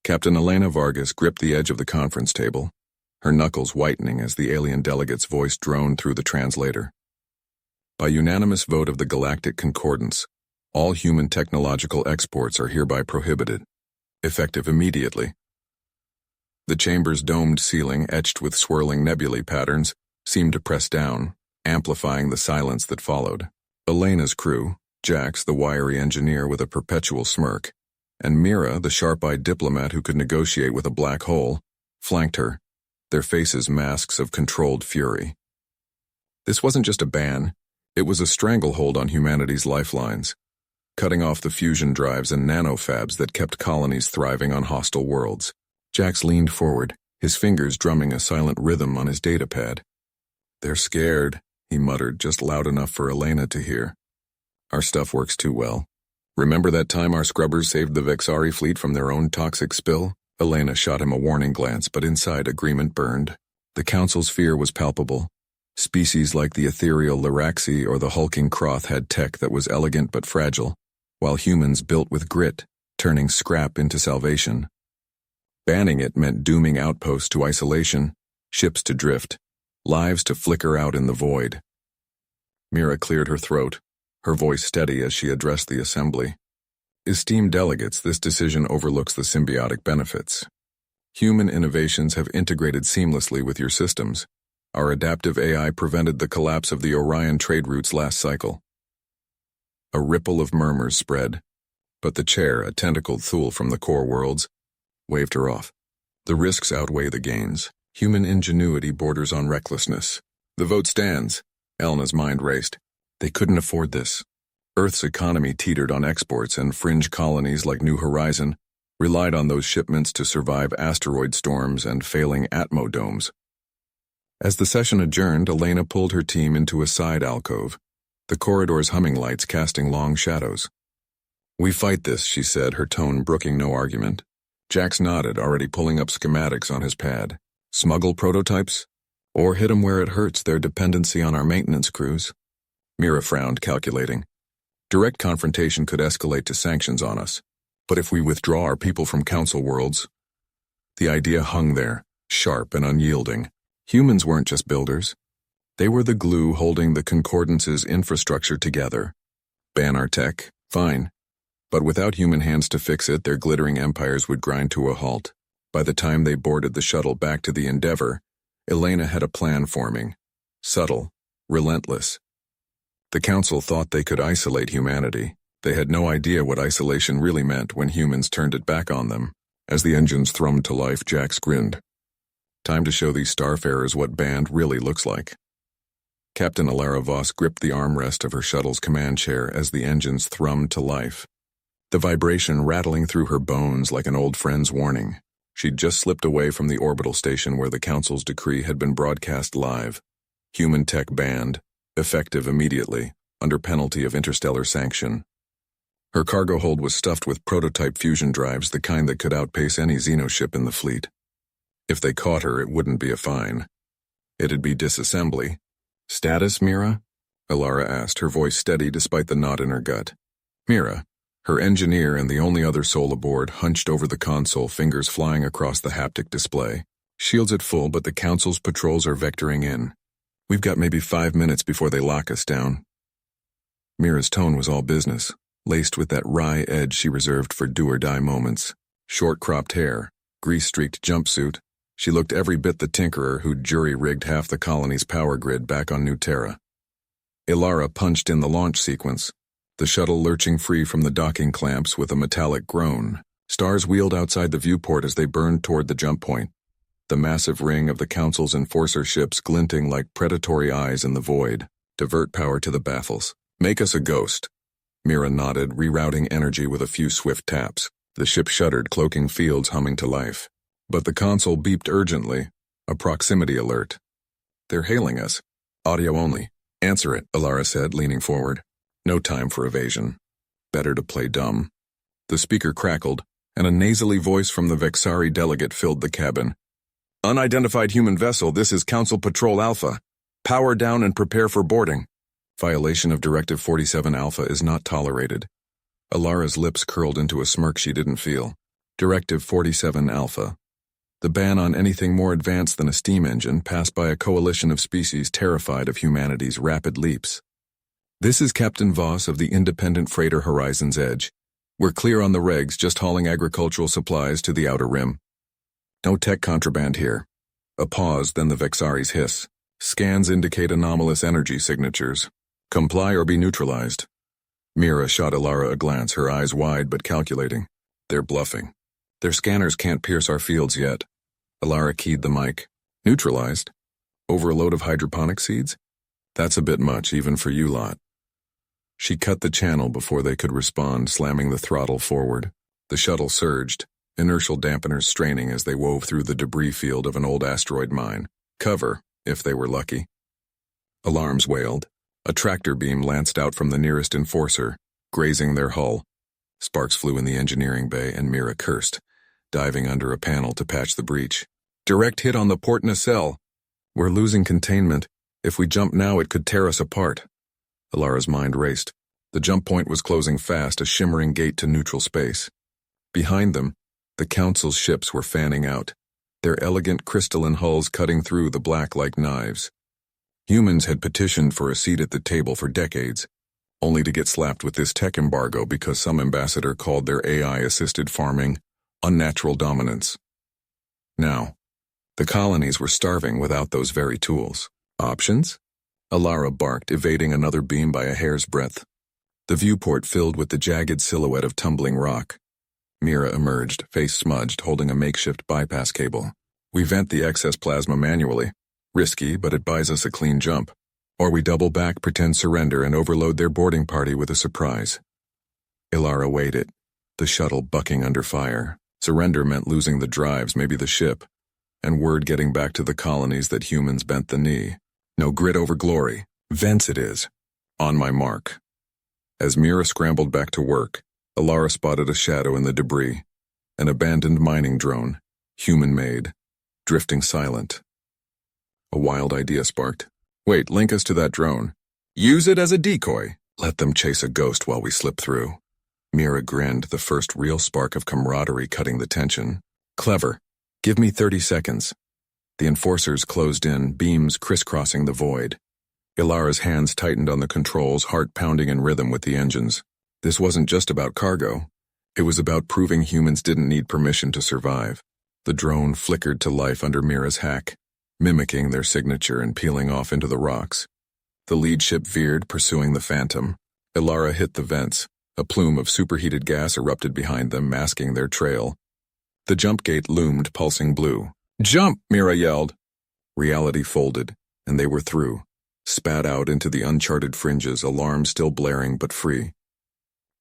Captain Elena Vargas gripped the edge of the conference table, her knuckles whitening as the alien delegate's voice droned through the translator. By unanimous vote of the Galactic Concordance, all human technological exports are hereby prohibited, effective immediately. The chamber's domed ceiling, etched with swirling nebulae patterns, seemed to press down, amplifying the silence that followed. Elena's crew, Jax, the wiry engineer with a perpetual smirk, and Mira, the sharp-eyed diplomat who could negotiate with a black hole, flanked her, their faces masks of controlled fury. This wasn't just a ban, it was a stranglehold on humanity's lifelines, cutting off the fusion drives and nanofabs that kept colonies thriving on hostile worlds. Jax leaned forward, his fingers drumming a silent rhythm on his datapad. "They're scared," he muttered, just loud enough for Elena to hear. "Our stuff works too well. Remember that time our scrubbers saved the Vexari fleet from their own toxic spill?" Elena shot him a warning glance, but inside agreement burned. The Council's fear was palpable. Species like the ethereal Laraxi or the hulking Kroth had tech that was elegant but fragile, while humans built with grit, turning scrap into salvation. Banning it meant dooming outposts to isolation, ships to drift, lives to flicker out in the void. Mira cleared her throat, her voice steady as she addressed the assembly. "Esteemed delegates, this decision overlooks the symbiotic benefits. Human innovations have integrated seamlessly with your systems. Our adaptive AI prevented the collapse of the Orion trade routes last cycle." A ripple of murmurs spread, but the chair, a tentacled Thule from the core worlds, waved her off. "The risks outweigh the gains. Human ingenuity borders on recklessness. The vote stands." Elena's mind raced. They couldn't afford this. Earth's economy teetered on exports, and fringe colonies like New Horizon relied on those shipments to survive asteroid storms and failing atmodomes. As the session adjourned, Elena pulled her team into a side alcove, the corridor's humming lights casting long shadows. "We fight this," she said, her tone brooking no argument. Jax nodded, already pulling up schematics on his pad. "Smuggle prototypes? Or hit 'em where it hurts their dependency on our maintenance crews?" Mira frowned, calculating. Direct confrontation could escalate to sanctions on us, but if we withdraw our people from Council worlds... The idea hung there, sharp and unyielding. Humans weren't just builders. They were the glue holding the Concordance's infrastructure together. Ban our tech? Fine. But without human hands to fix it, their glittering empires would grind to a halt. By the time they boarded the shuttle back to the Endeavor, Elena had a plan forming. Subtle, relentless. The Council thought they could isolate humanity. They had no idea what isolation really meant when humans turned it back on them. As the engines thrummed to life, Jax grinned. "Time to show these starfarers what band really looks like." Captain Alara Voss gripped the armrest of her shuttle's command chair as the engines thrummed to life, the vibration rattling through her bones like an old friend's warning. She'd just slipped away from the orbital station where the Council's decree had been broadcast live. Human tech banned, effective immediately, under penalty of interstellar sanction. Her cargo hold was stuffed with prototype fusion drives, the kind that could outpace any xenoship in the fleet. If they caught her, it wouldn't be a fine. It'd be disassembly. "Status, Mira?" Alara asked, her voice steady despite the knot in her gut. Mira, her engineer and the only other soul aboard, hunched over the console, fingers flying across the haptic display. "Shields at full, but the Council's patrols are vectoring in. We've got maybe 5 minutes before they lock us down." Mira's tone was all business, laced with that wry edge she reserved for do-or-die moments. Short-cropped hair, grease-streaked jumpsuit. She looked every bit the tinkerer who'd jury-rigged half the colony's power grid back on New Terra. Ilara punched in the launch sequence, the shuttle lurching free from the docking clamps with a metallic groan. Stars wheeled outside the viewport as they burned toward the jump point, the massive ring of the Council's enforcer ships glinting like predatory eyes in the void. "Divert power to the baffles. Make us a ghost." Mira nodded, rerouting energy with a few swift taps. The ship shuddered, cloaking fields humming to life. But the console beeped urgently, a proximity alert. "They're hailing us. Audio only." "Answer it," Alara said, leaning forward. No time for evasion. Better to play dumb. The speaker crackled, and a nasally voice from the Vexari delegate filled the cabin. "Unidentified human vessel, this is Council Patrol Alpha. Power down and prepare for boarding. Violation of Directive 47 Alpha is not tolerated." Alara's lips curled into a smirk she didn't feel. Directive 47 Alpha. The ban on anything more advanced than a steam engine passed by a coalition of species terrified of humanity's rapid leaps. This is Captain Voss of the independent freighter Horizon's Edge. We're clear on the regs, just hauling agricultural supplies to the outer rim. No tech contraband here. A pause, then the Vexari's hiss. Scans indicate anomalous energy signatures. Comply or be neutralized. Mira shot Ilara a glance, her eyes wide but calculating. They're bluffing. Their scanners can't pierce our fields yet. Ilara keyed the mic. Neutralized? Over a load of hydroponic seeds? That's a bit much, even for you lot. She cut the channel before they could respond, slamming the throttle forward. The shuttle surged, inertial dampeners straining as they wove through the debris field of an old asteroid mine. Cover, if they were lucky. Alarms wailed. A tractor beam lanced out from the nearest enforcer, grazing their hull. Sparks flew in the engineering bay, and Mira cursed, diving under a panel to patch the breach. Direct hit on the port nacelle. We're losing containment. If we jump now, it could tear us apart. Ilara's mind raced. The jump point was closing fast, a shimmering gate to neutral space. Behind them, the Council's ships were fanning out, their elegant crystalline hulls cutting through the black like knives. Humans had petitioned for a seat at the table for decades, only to get slapped with this tech embargo because some ambassador called their AI-assisted farming unnatural dominance. Now, the colonies were starving without those very tools. Options? Ilara barked, evading another beam by a hair's breadth. The viewport filled with the jagged silhouette of tumbling rock. Mira emerged, face smudged, holding a makeshift bypass cable. We vent the excess plasma manually. Risky, but it buys us a clean jump. Or we double back, pretend surrender, and overload their boarding party with a surprise. Ilara weighed it, the shuttle bucking under fire. Surrender meant losing the drives, maybe the ship, and word getting back to the colonies that humans bent the knee. No grit over glory. Vents it is. On my mark. As Mira scrambled back to work, Ilara spotted a shadow in the debris. An abandoned mining drone, human-made, drifting silent. A wild idea sparked. Wait, link us to that drone. Use it as a decoy. Let them chase a ghost while we slip through. Mira grinned, the first real spark of camaraderie cutting the tension. Clever. Give me 30 seconds. The enforcers closed in, beams crisscrossing the void. Ilara's hands tightened on the controls, heart pounding in rhythm with the engines. This wasn't just about cargo. It was about proving humans didn't need permission to survive. The drone flickered to life under Mira's hack, mimicking their signature and peeling off into the rocks. The lead ship veered, pursuing the Phantom. Ilara hit the vents. A plume of superheated gas erupted behind them, masking their trail. The jump gate loomed, pulsing blue. Jump! Mira yelled. Reality folded, and they were through, spat out into the uncharted fringes, alarm still blaring but free.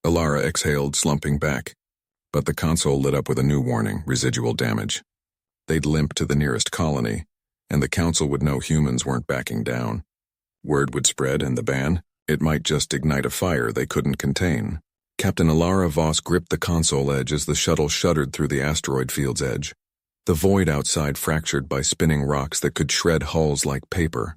Ilara exhaled, slumping back, but the console lit up with a new warning: residual damage. They'd limp to the nearest colony, and the Council would know humans weren't backing down. Word would spread, and the ban, it might just ignite a fire they couldn't contain. Captain Ilara Voss gripped the console edge as the shuttle shuddered through the asteroid field's edge. The void outside fractured by spinning rocks that could shred hulls like paper.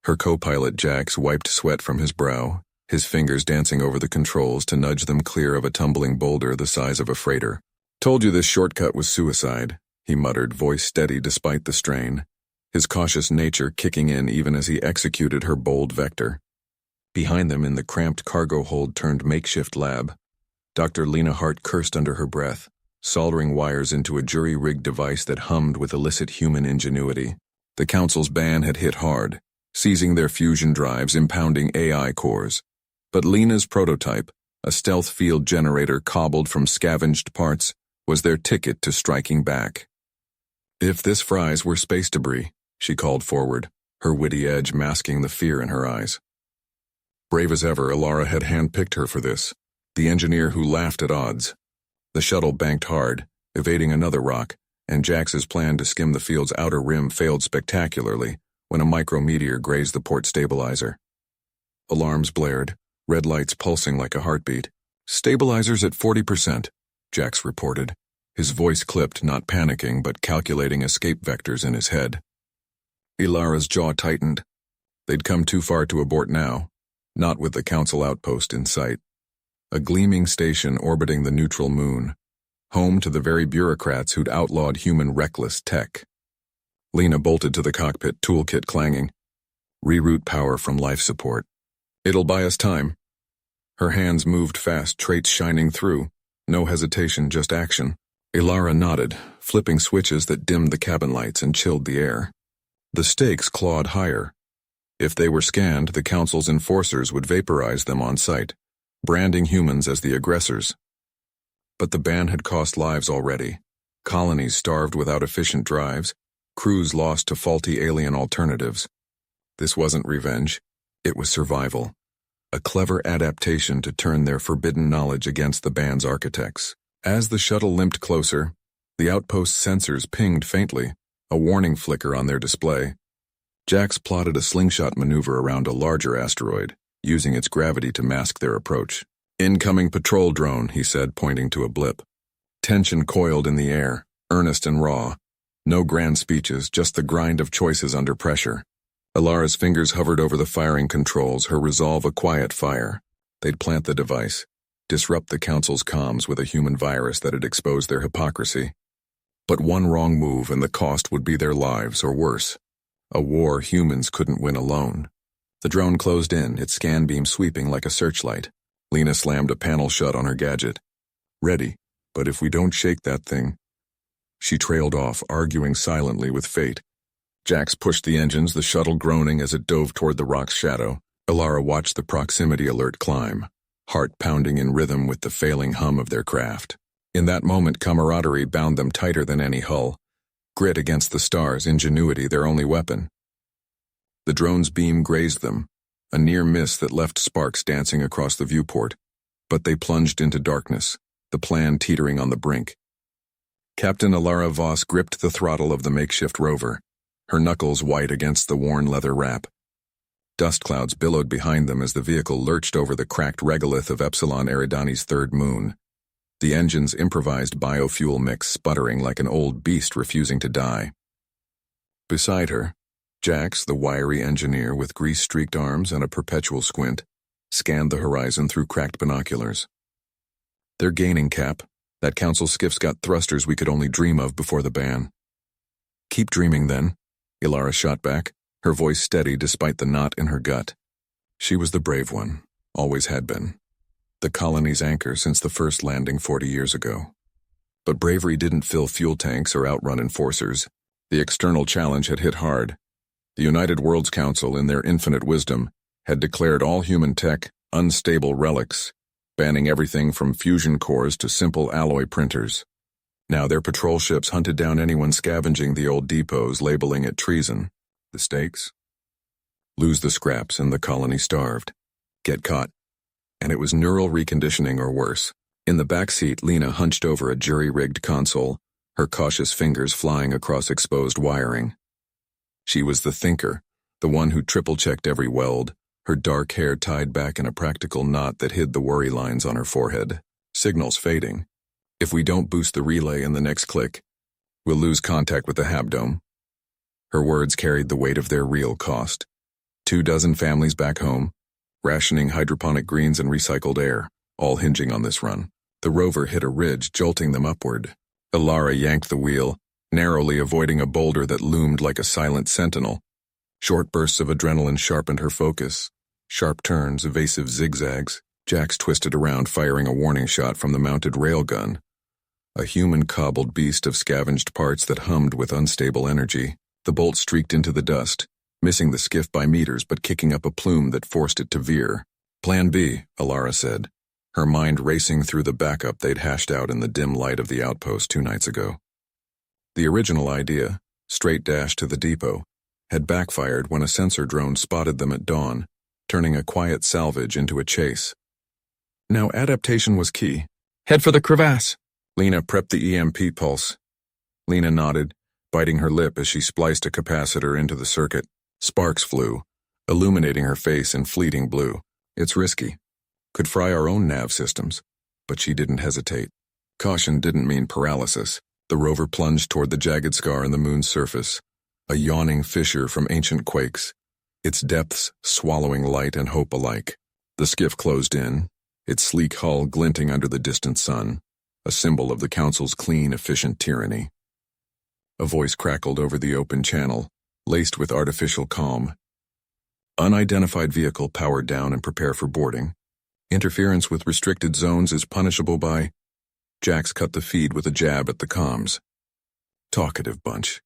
Her co-pilot Jax wiped sweat from his brow, his fingers dancing over the controls to nudge them clear of a tumbling boulder the size of a freighter. Told you this shortcut was suicide, he muttered, voice steady despite the strain, his cautious nature kicking in even as he executed her bold vector. Behind them in the cramped cargo hold turned makeshift lab, Dr. Lena Hart cursed under her breath, soldering wires into a jury-rigged device that hummed with illicit human ingenuity. The Council's ban had hit hard, seizing their fusion drives, impounding AI cores. But Lena's prototype, a stealth field generator cobbled from scavenged parts, was their ticket to striking back. If this fries were space debris, she called forward, her witty edge masking the fear in her eyes. Brave as ever, Ilara had handpicked her for this, the engineer who laughed at odds. The shuttle banked hard, evading another rock, and Jax's plan to skim the field's outer rim failed spectacularly when a micrometeor grazed the port stabilizer. Alarms blared, red lights pulsing like a heartbeat. Stabilizers at 40%, Jax reported, his voice clipped, not panicking but calculating escape vectors in his head. Ilara's jaw tightened. They'd come too far to abort now, not with the Council outpost in sight. A gleaming station orbiting the neutral moon, home to the very bureaucrats who'd outlawed human reckless tech. Lena bolted to the cockpit, toolkit clanging. Reroute power from life support. It'll buy us time. Her hands moved fast, traits shining through. No hesitation, just action. Ilara nodded, flipping switches that dimmed the cabin lights and chilled the air. The stakes clawed higher. If they were scanned, the Council's enforcers would vaporize them on sight, branding humans as the aggressors. But the ban had cost lives already. Colonies starved without efficient drives, crews lost to faulty alien alternatives. This wasn't revenge, it was survival. A clever adaptation to turn their forbidden knowledge against the ban's architects. As the shuttle limped closer, the outpost's sensors pinged faintly, a warning flicker on their display. Jax plotted a slingshot maneuver around a larger asteroid, using its gravity to mask their approach. "Incoming patrol drone," he said, pointing to a blip. Tension coiled in the air, earnest and raw. No grand speeches, just the grind of choices under pressure. Ilara's fingers hovered over the firing controls, her resolve a quiet fire. They'd plant the device, disrupt the Council's comms with a human virus that had exposed their hypocrisy. But one wrong move and the cost would be their lives, or worse. A war humans couldn't win alone. The drone closed in, its scan beam sweeping like a searchlight. Lena slammed a panel shut on her gadget. "Ready, but if we don't shake that thing..." She trailed off, arguing silently with fate. Jax pushed the engines, the shuttle groaning as it dove toward the rock's shadow. Ilara watched the proximity alert climb, heart pounding in rhythm with the failing hum of their craft. In that moment, camaraderie bound them tighter than any hull. Grit against the stars, ingenuity their only weapon. The drone's beam grazed them, a near miss that left sparks dancing across the viewport. But they plunged into darkness, the plan teetering on the brink. Captain Ilara Voss gripped the throttle of the makeshift rover, her knuckles white against the worn leather wrap. Dust clouds billowed behind them as the vehicle lurched over the cracked regolith of Epsilon Eridani's third moon. The engine's improvised biofuel mix sputtering like an old beast refusing to die. Beside her, Jax, the wiry engineer with grease-streaked arms and a perpetual squint, scanned the horizon through cracked binoculars. "They're gaining, Cap. That Council skiff's got thrusters we could only dream of before the ban." "Keep dreaming, then," Ilara shot back, her voice steady despite the knot in her gut. She was the brave one, always had been. The colony's anchor since the first landing 40 years ago. But bravery didn't fill fuel tanks or outrun enforcers. The external challenge had hit hard. The United Worlds Council, in their infinite wisdom, had declared all human tech unstable relics, banning everything from fusion cores to simple alloy printers. Now their patrol ships hunted down anyone scavenging the old depots, labeling it treason. The stakes? Lose the scraps and the colony starved. Get caught. And it was neural reconditioning or worse. In the back seat, Lena hunched over a jury-rigged console, her cautious fingers flying across exposed wiring. She was the thinker, the one who triple-checked every weld, her dark hair tied back in a practical knot that hid the worry lines on her forehead. Signals fading. "If we don't boost the relay in the next click, we'll lose contact with the Habdome." Her words carried the weight of their real cost. 24 families back home, rationing hydroponic greens and recycled air, all hinging on this run. The rover hit a ridge, jolting them upward. Ilara yanked the wheel, narrowly avoiding a boulder that loomed like a silent sentinel. Short bursts of adrenaline sharpened her focus. Sharp turns, evasive zigzags. Jax twisted around, firing a warning shot from the mounted railgun. A human-cobbled beast of scavenged parts that hummed with unstable energy. The bolt streaked into the dust, missing the skiff by meters but kicking up a plume that forced it to veer. "Plan B," Ilara said, her mind racing through the backup they'd hashed out in the dim light of the outpost 2 nights ago. The original idea, straight dash to the depot, had backfired when a sensor drone spotted them at dawn, turning a quiet salvage into a chase. Now adaptation was key. "Head for the crevasse." Lena prepped the EMP pulse. Lena nodded, biting her lip as she spliced a capacitor into the circuit. Sparks flew, illuminating her face in fleeting blue. It's risky. Could fry our own nav systems. But she didn't hesitate. Caution didn't mean paralysis. The rover plunged toward the jagged scar in the moon's surface, a yawning fissure from ancient quakes, its depths swallowing light and hope alike. The skiff closed in, its sleek hull glinting under the distant sun. a symbol of the Council's clean, efficient tyranny. A voice crackled over the open channel, laced with artificial calm. Unidentified vehicle powered down and prepare for boarding. Interference with restricted zones is punishable by... Jax cut the feed with a jab at the comms. Talkative bunch.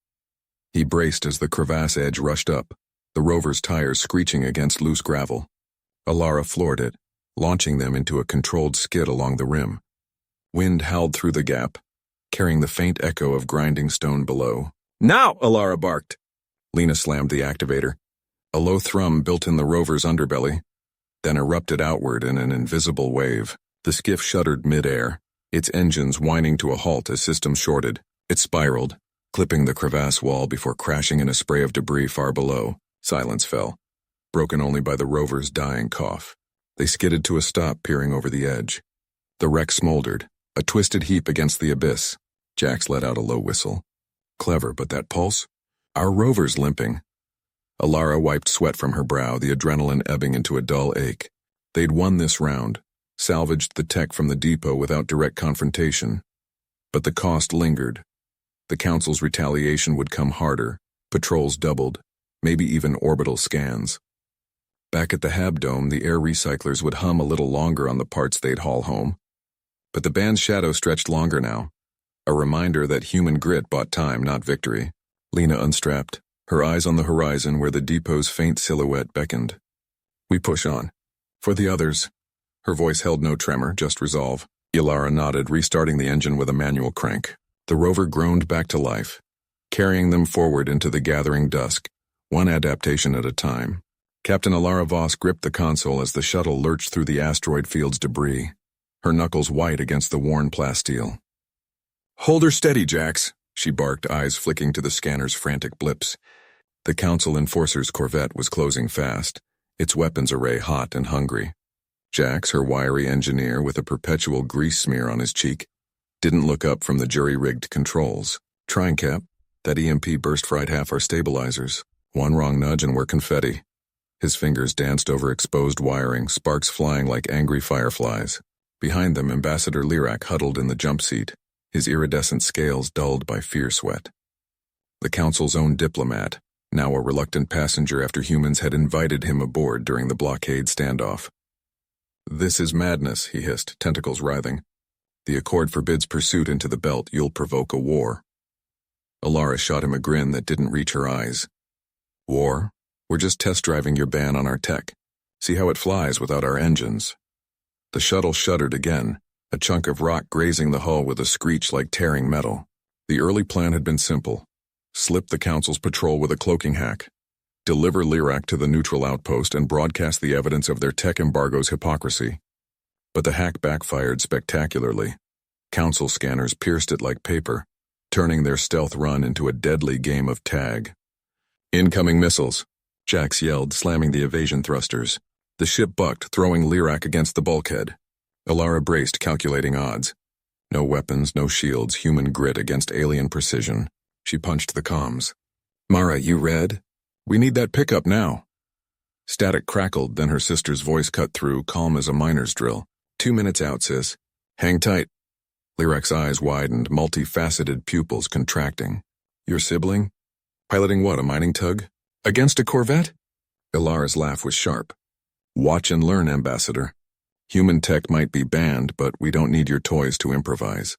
He braced as the crevasse edge rushed up, the rover's tires screeching against loose gravel. Alara floored it, launching them into a controlled skid along the rim. Wind howled through the gap, carrying the faint echo of grinding stone below. "Now!" Alara barked. Lena slammed the activator. A low thrum built in the rover's underbelly, then erupted outward in an invisible wave. The skiff shuddered mid-air, its engines whining to a halt as systems shorted. It spiraled, clipping the crevasse wall before crashing in a spray of debris far below. Silence fell, broken only by the rover's dying cough. They skidded to a stop, peering over the edge. The wreck smoldered, a twisted heap against the abyss. Jax let out a low whistle. Clever, but that pulse? Our rover's limping. Alara wiped sweat from her brow, the adrenaline ebbing into a dull ache. They'd won this round, salvaged the tech from the depot without direct confrontation. But the cost lingered. The Council's retaliation would come harder, patrols doubled, maybe even orbital scans. Back at the Hab Dome, the air recyclers would hum a little longer on the parts they'd haul home. But the band's shadow stretched longer now, a reminder that human grit bought time, not victory. Lena unstrapped, her eyes on the horizon where the depot's faint silhouette beckoned. "We push on. For the others." Her voice held no tremor, just resolve. Alara nodded, restarting the engine with a manual crank. The rover groaned back to life, carrying them forward into the gathering dusk, one adaptation at a time. Captain Alara Voss gripped the console as the shuttle lurched through the asteroid field's debris, her knuckles white against the worn plasteel. "Hold her steady, Jax," she barked, eyes flicking to the scanner's frantic blips. The Council Enforcer's corvette was closing fast, its weapons array hot and hungry. Jax, her wiry engineer with a perpetual grease smear on his cheek, didn't look up from the jury-rigged controls. "Trying, Cap. That EMP burst fried half our stabilizers. One wrong nudge and we're confetti." His fingers danced over exposed wiring, sparks flying like angry fireflies. Behind them, Ambassador Lyrak huddled in the jump seat, his iridescent scales dulled by fear sweat. The Council's own diplomat, now a reluctant passenger after humans had invited him aboard during the blockade standoff. "This is madness," he hissed, tentacles writhing. "The Accord forbids pursuit into the belt. You'll provoke a war." Alara shot him a grin that didn't reach her eyes. "War? We're just test driving your ban on our tech. See how it flies without our engines." The shuttle shuddered again, a chunk of rock grazing the hull with a screech like tearing metal. The early plan had been simple. Slip the Council's patrol with a cloaking hack. Deliver Lyrak to the neutral outpost and broadcast the evidence of their tech embargo's hypocrisy. But the hack backfired spectacularly. Council scanners pierced it like paper, turning their stealth run into a deadly game of tag. "Incoming missiles," Jax yelled, slamming the evasion thrusters. The ship bucked, throwing Lyrak against the bulkhead. Alara braced, calculating odds. No weapons, no shields, human grit against alien precision. She punched the comms. "Mara, you read? We need that pickup now." Static crackled, then her sister's voice cut through, calm as a miner's drill. 2 minutes out, sis. Hang tight." Lyrak's eyes widened, multifaceted pupils contracting. "Your sibling? Piloting what, a mining tug? Against a corvette?" Alara's laugh was sharp. "Watch and learn, Ambassador. Human tech might be banned, but we don't need your toys to improvise."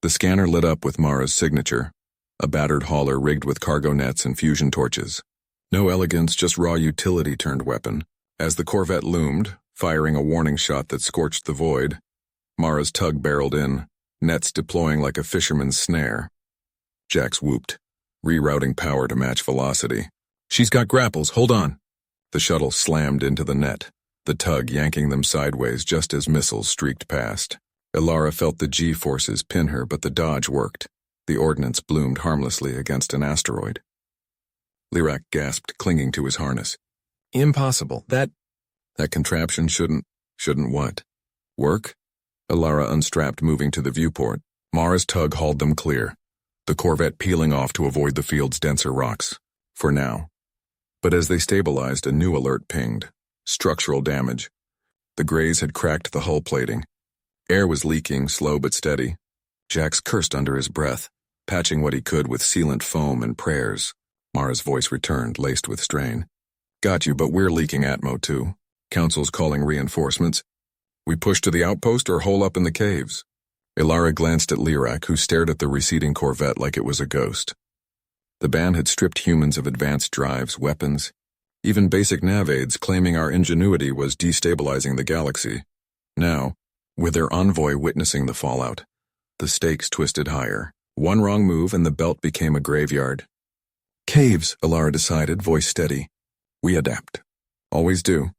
The scanner lit up with Mara's signature, a battered hauler rigged with cargo nets and fusion torches. No elegance, just raw utility turned weapon. As the corvette loomed, firing a warning shot that scorched the void, Mara's tug barreled in, nets deploying like a fisherman's snare. Jax whooped, rerouting power to match velocity. "She's got grapples, hold on." The shuttle slammed into the net, the tug yanking them sideways just as missiles streaked past. Alara felt the G-forces pin her, but the dodge worked. The ordnance bloomed harmlessly against an asteroid. Lyrak gasped, clinging to his harness. "Impossible. That contraption shouldn't what? Work?" Alara unstrapped, moving to the viewport. Mara's tug hauled them clear, the corvette peeling off to avoid the field's denser rocks. For now. But as they stabilized, a new alert pinged. Structural damage. The Greys had cracked the hull plating. Air was leaking, slow but steady. Jax cursed under his breath, patching what he could with sealant foam and prayers. Mara's voice returned, laced with strain. Got you, but we're leaking atmo too. Council's calling reinforcements. We push to the outpost or hole up in the caves? Ilara glanced at Lirak, who stared at the receding corvette like it was a ghost. The band had stripped humans of advanced drives, weapons, even basic nav aids, claiming our ingenuity was destabilizing the galaxy. Now, with their envoy witnessing the fallout, the stakes twisted higher. One wrong move and the belt became a graveyard. Caves, Ilara decided, voice steady. We adapt. Always do.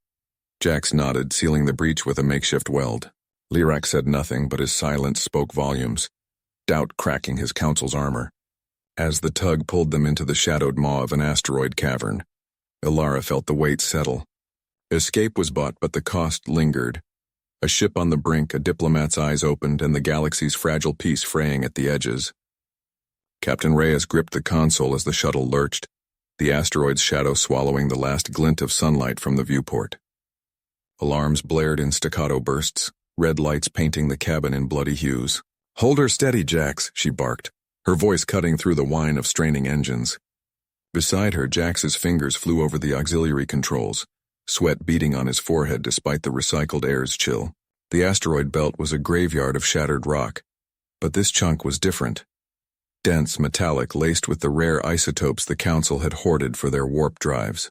Jax nodded, sealing the breach with a makeshift weld. Lirak said nothing, but his silence spoke volumes, doubt cracking his council's armor. As the tug pulled them into the shadowed maw of an asteroid cavern, Ilara felt the weight settle. Escape was bought, but the cost lingered. A ship on the brink, a diplomat's eyes opened, and the galaxy's fragile peace fraying at the edges. Captain Reyes gripped the console as the shuttle lurched, the asteroid's shadow swallowing the last glint of sunlight from the viewport. Alarms blared in staccato bursts, red lights painting the cabin in bloody hues. Hold her steady, Jax, she barked, her voice cutting through the whine of straining engines. Beside her, Jax's fingers flew over the auxiliary controls, sweat beading on his forehead despite the recycled air's chill. The asteroid belt was a graveyard of shattered rock, but this chunk was different. Dense, metallic, laced with the rare isotopes the Council had hoarded for their warp drives.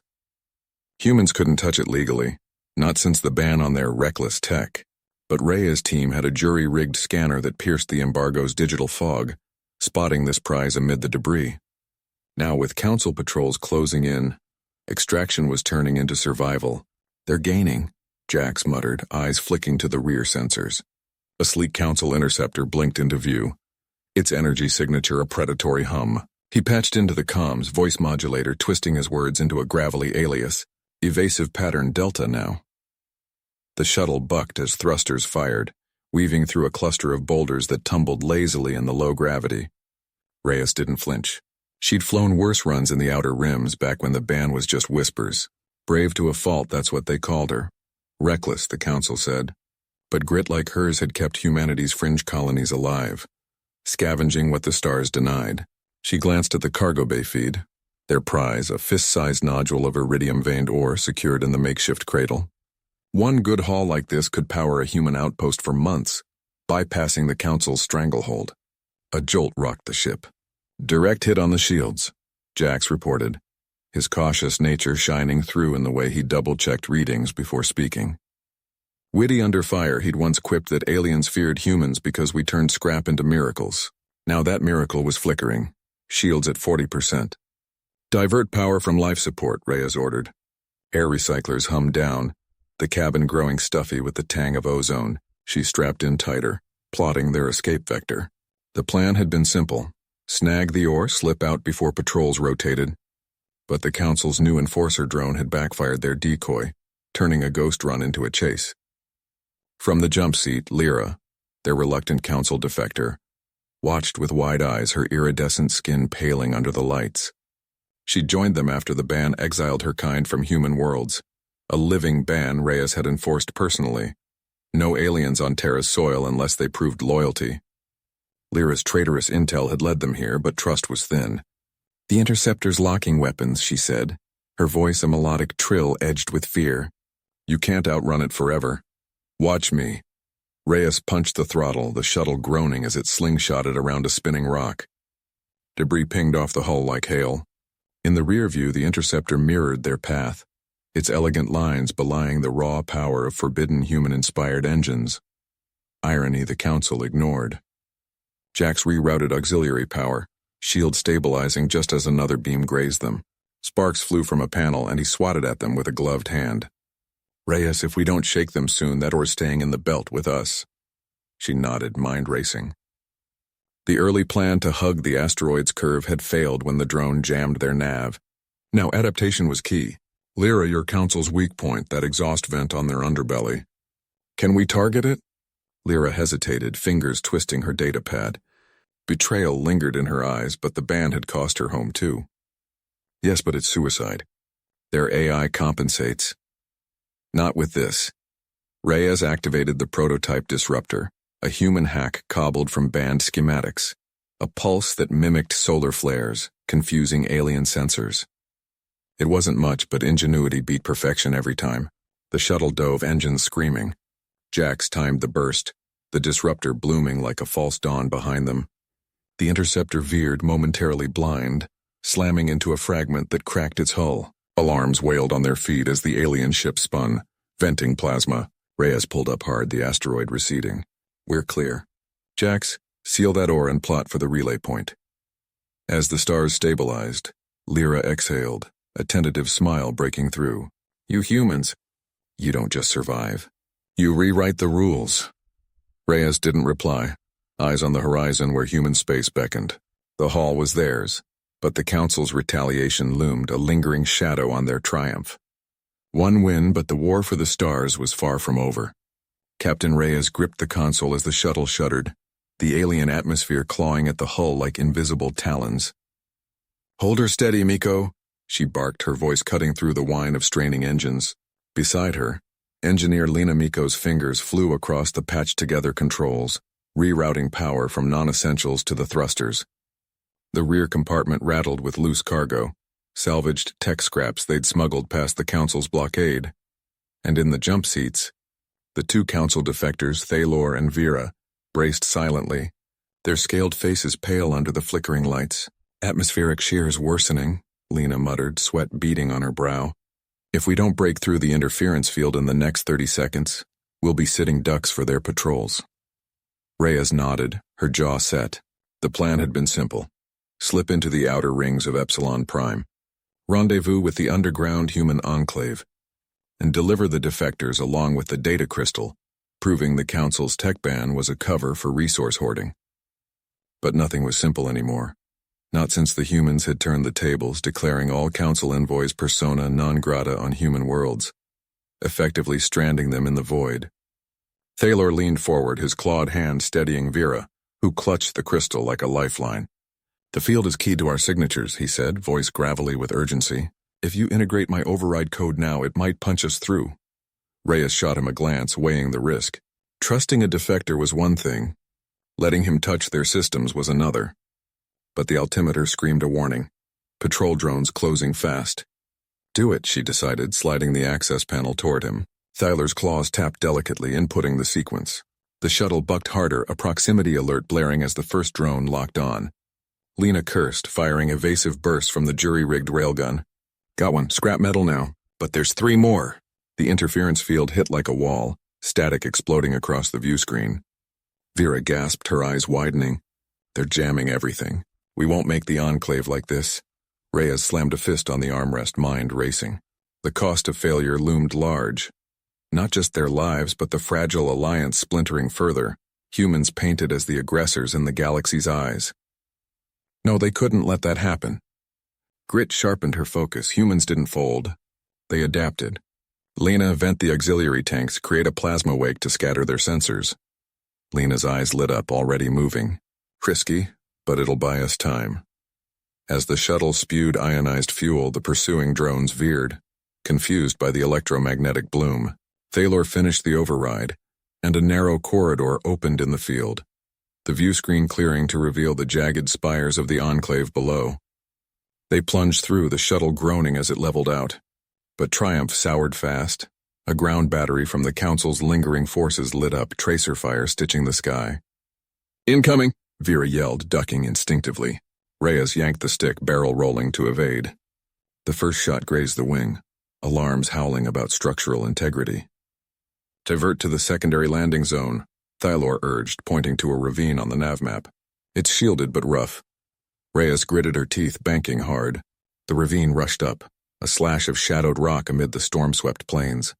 Humans couldn't touch it legally, not since the ban on their reckless tech, but Reyes' team had a jury-rigged scanner that pierced the embargo's digital fog, spotting this prize amid the debris. Now, with Council patrols closing in, extraction was turning into survival. They're gaining, Jax muttered, eyes flicking to the rear sensors. A sleek Council interceptor blinked into view, its energy signature a predatory hum. He patched into the comms, voice modulator twisting his words into a gravelly alias, evasive pattern Delta now. The shuttle bucked as thrusters fired, weaving through a cluster of boulders that tumbled lazily in the low gravity. Reyes didn't flinch. She'd flown worse runs in the outer rims back when the ban was just whispers. Brave to a fault, that's what they called her. Reckless, the Council said. But grit like hers had kept humanity's fringe colonies alive, scavenging what the stars denied. She glanced at the cargo bay feed, their prize, a fist-sized nodule of iridium-veined ore secured in the makeshift cradle. One good haul like this could power a human outpost for months, bypassing the Council's stranglehold. A jolt rocked the ship. Direct hit on the shields, Jax reported, his cautious nature shining through in the way he double-checked readings before speaking. Witty under fire, he'd once quipped that aliens feared humans because we turned scrap into miracles. Now that miracle was flickering, shields at 40%. Divert power from life support, Reyes ordered. Air recyclers hummed down, the cabin growing stuffy with the tang of ozone. She strapped in tighter, plotting their escape vector. The plan had been simple. Snag the ore, slip out before patrols rotated. But the Council's new enforcer drone had backfired their decoy, turning a ghost run into a chase. From the jump seat, Lyra, their reluctant Council defector, watched with wide eyes, her iridescent skin paling under the lights. She joined them after the ban exiled her kind from human worlds, a living ban Reyes had enforced personally. No aliens on Terra's soil unless they proved loyalty. Lyra's traitorous intel had led them here, but trust was thin. The Interceptor's locking weapons, she said, her voice a melodic trill edged with fear. You can't outrun it forever. Watch me. Reyes punched the throttle, the shuttle groaning as it slingshotted around a spinning rock. Debris pinged off the hull like hail. In the rear view, the Interceptor mirrored their path, its elegant lines belying the raw power of forbidden human-inspired engines. Irony the Council ignored. Jax rerouted auxiliary power, shield stabilizing just as another beam grazed them. Sparks flew from a panel and he swatted at them with a gloved hand. Reyes, if we don't shake them soon, that ore's staying in the belt with us. She nodded, mind racing. The early plan to hug the asteroid's curve had failed when the drone jammed their nav. Now adaptation was key. Lyra, your Council's weak point, that exhaust vent on their underbelly. Can we target it? Lyra hesitated, fingers twisting her datapad. Betrayal lingered in her eyes, but the ban had cost her home too. Yes, but it's suicide. Their AI compensates. Not with this. Reyes activated the prototype disruptor, a human hack cobbled from banned schematics, a pulse that mimicked solar flares, confusing alien sensors. It wasn't much, but ingenuity beat perfection every time. The shuttle dove, engines screaming. Jax timed the burst, the disruptor blooming like a false dawn behind them. The interceptor veered, momentarily blind, slamming into a fragment that cracked its hull. Alarms wailed on their feet as the alien ship spun, venting plasma. Reyes pulled up hard, the asteroid receding. We're clear. Jax, seal that ore and plot for the relay point. As the stars stabilized, Lyra exhaled, a tentative smile breaking through. You humans, you don't just survive. You rewrite the rules. Reyes didn't reply, eyes on the horizon where human space beckoned. The hall was theirs, but the Council's retaliation loomed, a lingering shadow on their triumph. One win, but the war for the stars was far from over. Captain Reyes gripped the console as the shuttle shuddered, the alien atmosphere clawing at the hull like invisible talons. Hold her steady, Miko, she barked, her voice cutting through the whine of straining engines. Beside her, Engineer Lena Miko's fingers flew across the patched-together controls, rerouting power from non-essentials to the thrusters. The rear compartment rattled with loose cargo, salvaged tech scraps they'd smuggled past the Council's blockade. And in the jump seats, the two Council defectors, Thalor and Vera, braced silently, their scaled faces pale under the flickering lights. Atmospheric shears worsening, Lena muttered, sweat beading on her brow. If we don't break through the interference field in the next 30 seconds, we'll be sitting ducks for their patrols. Reyes nodded, her jaw set. The plan had been simple. Slip into the outer rings of Epsilon Prime, rendezvous with the underground human enclave, and deliver the defectors along with the data crystal, proving the Council's tech ban was a cover for resource hoarding. But nothing was simple anymore. Not since the humans had turned the tables, declaring all Council envoys persona non grata on human worlds, effectively stranding them in the void. Thalor leaned forward, his clawed hand steadying Vera, who clutched the crystal like a lifeline. The field is key to our signatures, he said, voice gravelly with urgency. If you integrate my override code now, it might punch us through. Reyes shot him a glance, weighing the risk. Trusting a defector was one thing. Letting him touch their systems was another. But the altimeter screamed a warning. Patrol drones closing fast. Do it, she decided, sliding the access panel toward him. Thalor's claws tapped delicately, inputting the sequence. The shuttle bucked harder, a proximity alert blaring as the first drone locked on. Lena cursed, firing evasive bursts from the jury-rigged railgun. Got one, scrap metal now, but there's 3 more. The interference field hit like a wall, static exploding across the view screen. Vera gasped, her eyes widening. They're jamming everything. We won't make the Enclave like this. Reyes slammed a fist on the armrest, mind racing. The cost of failure loomed large. Not just their lives, but the fragile alliance splintering further, humans painted as the aggressors in the galaxy's eyes. No, they couldn't let that happen. Grit sharpened her focus. Humans didn't fold. They adapted. Lena, vent the auxiliary tanks, create a plasma wake to scatter their sensors. Lena's eyes lit up, already moving. Risky, but it'll buy us time. As the shuttle spewed ionized fuel, the pursuing drones veered, confused by the electromagnetic bloom. Thalor finished the override, and a narrow corridor opened in the field, the view screen clearing to reveal the jagged spires of the Enclave below. They plunged through, the shuttle groaning as it leveled out. But Triumph soured fast. A ground battery from the Council's lingering forces lit up, tracer fire stitching the sky. Incoming! Vera yelled, ducking instinctively. Reyes yanked the stick, barrel rolling to evade. The first shot grazed the wing, alarms howling about structural integrity. Divert to the secondary landing zone, Thalor urged, pointing to a ravine on the nav map. It's shielded but rough. Reyes gritted her teeth, banking hard. The ravine rushed up, a slash of shadowed rock amid the storm-swept plains.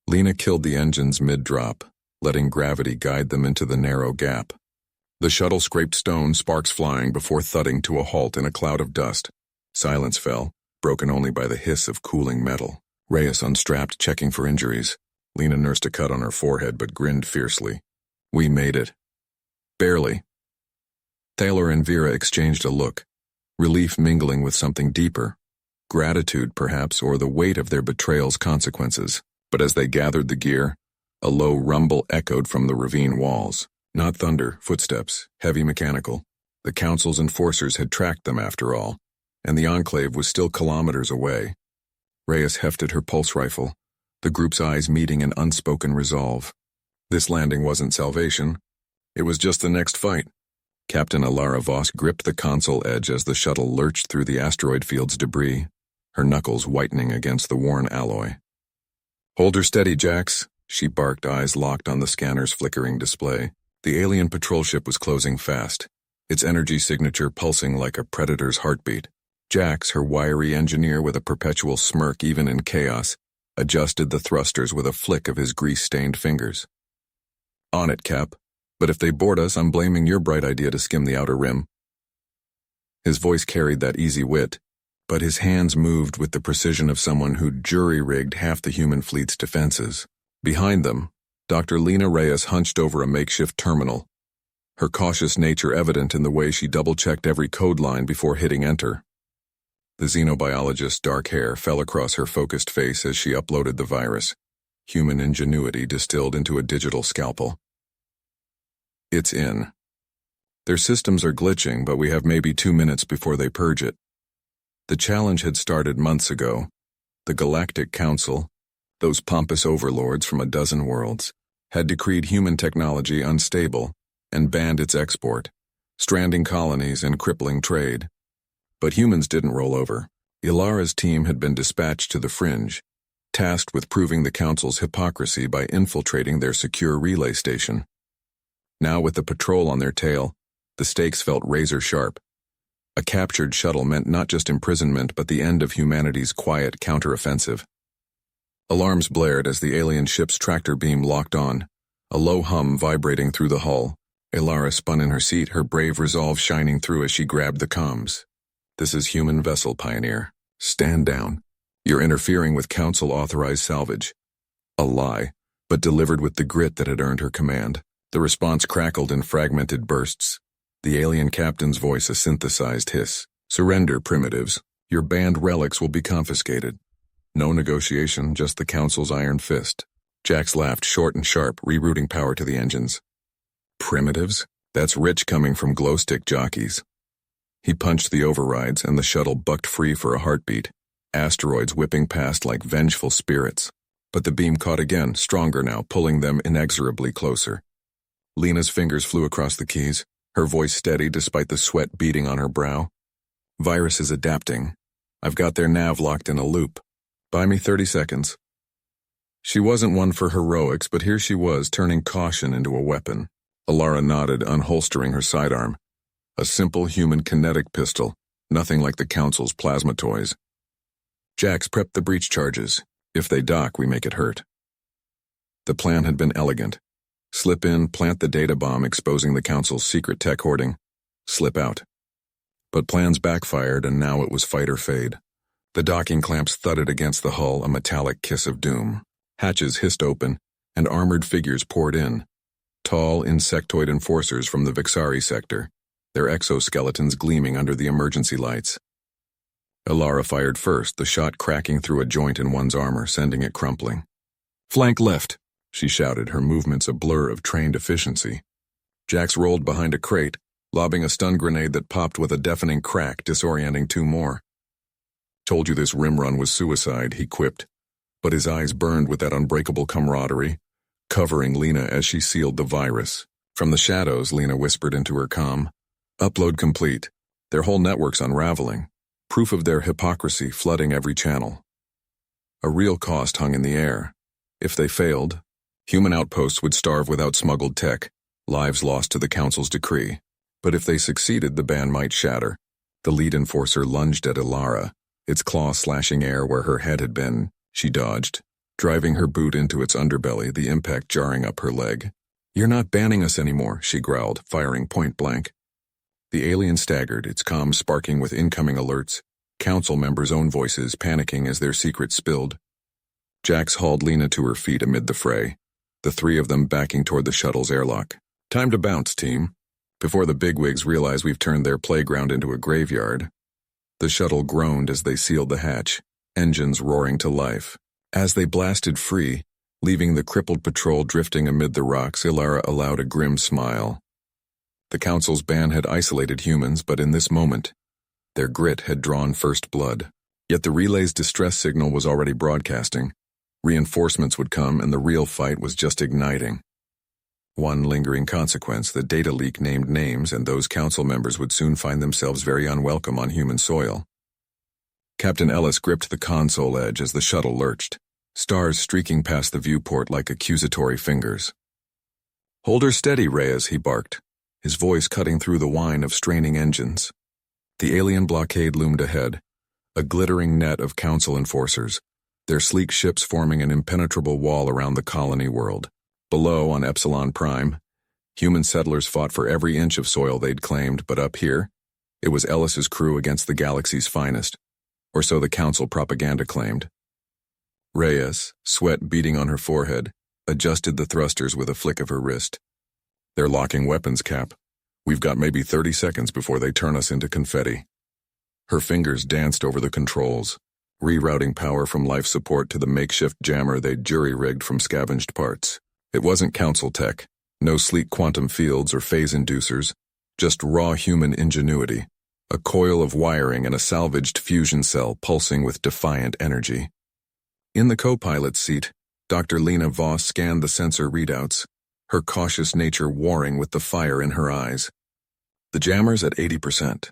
Lena killed the engines mid-drop, letting gravity guide them into the narrow gap. The shuttle scraped stone, sparks flying before thudding to a halt in a cloud of dust. Silence fell, broken only by the hiss of cooling metal. Reyes unstrapped, checking for injuries. Lena nursed a cut on her forehead but grinned fiercely. We made it. Barely. Thalor and Vera exchanged a look, relief mingling with something deeper. Gratitude, perhaps, or the weight of their betrayal's consequences. But as they gathered the gear, a low rumble echoed from the ravine walls. Not thunder, footsteps, heavy mechanical. The Council's enforcers had tracked them after all, and the Enclave was still kilometers away. Reyes hefted her pulse rifle, the group's eyes meeting in unspoken resolve. This landing wasn't salvation. It was just the next fight. Captain Alara Voss gripped the console edge as the shuttle lurched through the asteroid field's debris, her knuckles whitening against the worn alloy. "Hold her steady, Jax," she barked, eyes locked on the scanner's flickering display. The alien patrol ship was closing fast, its energy signature pulsing like a predator's heartbeat. Jax, her wiry engineer with a perpetual smirk even in chaos, adjusted the thrusters with a flick of his grease-stained fingers. "On it, Cap. But if they board us, I'm blaming your bright idea to skim the outer rim." His voice carried that easy wit, but his hands moved with the precision of someone who'd jury-rigged half the human fleet's defenses. Behind them, Dr. Lena Reyes hunched over a makeshift terminal, her cautious nature evident in the way she double-checked every code line before hitting enter. The xenobiologist's dark hair fell across her focused face as she uploaded the virus, human ingenuity distilled into a digital scalpel. "It's in. Their systems are glitching, but we have maybe 2 minutes before they purge it." The challenge had started months ago. The Galactic Council, those pompous overlords from a dozen worlds, had decreed human technology unstable and banned its export, stranding colonies and crippling trade. But humans didn't roll over. Ilara's team had been dispatched to the fringe, tasked with proving the Council's hypocrisy by infiltrating their secure relay station. Now, with the patrol on their tail, the stakes felt razor-sharp. A captured shuttle meant not just imprisonment but the end of humanity's quiet counteroffensive. Alarms blared as the alien ship's tractor beam locked on, a low hum vibrating through the hull. Ilara spun in her seat, her brave resolve shining through as she grabbed the comms. "This is human vessel, Pioneer. Stand down. You're interfering with Council-authorized salvage." A lie, but delivered with the grit that had earned her command. The response crackled in fragmented bursts. The alien captain's voice a synthesized hiss. "Surrender, primitives. Your banned relics will be confiscated." No negotiation, just the Council's iron fist. Jax laughed short and sharp, rerouting power to the engines. "Primitives? That's rich coming from glowstick jockeys." He punched the overrides and the shuttle bucked free for a heartbeat, asteroids whipping past like vengeful spirits. But the beam caught again, stronger now, pulling them inexorably closer. Lena's fingers flew across the keys, her voice steady despite the sweat beading on her brow. "Virus is adapting. I've got their nav locked in a loop. Buy me 30 seconds. She wasn't one for heroics, but here she was, turning caution into a weapon. Alara nodded, unholstering her sidearm. A simple human kinetic pistol, nothing like the Council's plasma toys. "Jax, prep the breach charges. If they dock, we make it hurt." The plan had been elegant. Slip in, plant the data bomb exposing the Council's secret tech hoarding. Slip out. But plans backfired, and now it was fight or fade. The docking clamps thudded against the hull, a metallic kiss of doom. Hatches hissed open, and armored figures poured in. Tall, insectoid enforcers from the Vixari sector, their exoskeletons gleaming under the emergency lights. Ilara fired first, the shot cracking through a joint in one's armor, sending it crumpling. "Flank left," she shouted, her movements a blur of trained efficiency. Jax rolled behind a crate, lobbing a stun grenade that popped with a deafening crack, disorienting two more. "Told you this rim run was suicide," he quipped, but his eyes burned with that unbreakable camaraderie, covering Lena as she sealed the virus. From the shadows, Lena whispered into her comm. "Upload complete. Their whole network's unraveling. Proof of their hypocrisy flooding every channel." A real cost hung in the air. If they failed, human outposts would starve without smuggled tech, lives lost to the Council's decree. But if they succeeded, the ban might shatter. The lead enforcer lunged at Ilara, its claw slashing air where her head had been. She dodged, driving her boot into its underbelly, the impact jarring up her leg. "You're not banning us anymore," she growled, firing point blank. The alien staggered, its comms sparking with incoming alerts, Council members' own voices panicking as their secrets spilled. Jax hauled Lena to her feet amid the fray, the three of them backing toward the shuttle's airlock. "Time to bounce, team, before the bigwigs realize we've turned their playground into a graveyard." The shuttle groaned as they sealed the hatch, engines roaring to life. As they blasted free, Leaving the crippled patrol drifting amid the rocks, Ilara allowed a grim smile. The Council's ban had isolated humans, but in this moment, their grit had drawn first blood. Yet the relay's distress signal was already broadcasting. Reinforcements would come, and the real fight was just igniting. One lingering consequence, the data leak named names, and those council members would soon find themselves very unwelcome on human soil. Captain Ellis gripped the console edge as the shuttle lurched, stars streaking past the viewport like accusatory fingers. "Hold her steady, Reyes," he barked, his voice cutting through the whine of straining engines. The alien blockade loomed ahead, a glittering net of council enforcers, their sleek ships forming an impenetrable wall around the colony world. Below, on Epsilon Prime, human settlers fought for every inch of soil they'd claimed, but up here, it was Ellis's crew against the galaxy's finest, or so the council propaganda claimed. Reyes, sweat beading on her forehead, adjusted the thrusters with a flick of her wrist. "They're locking weapons, Cap. We've got maybe 30 seconds before they turn us into confetti." Her fingers danced over the controls, rerouting power from life support to the makeshift jammer they'd jury-rigged from scavenged parts. It wasn't council tech, no sleek quantum fields or phase inducers, just raw human ingenuity, a coil of wiring and a salvaged fusion cell pulsing with defiant energy. In the co-pilot's seat, Dr. Lena Voss scanned the sensor readouts, her cautious nature warring with the fire in her eyes. "The jammer's at 80%.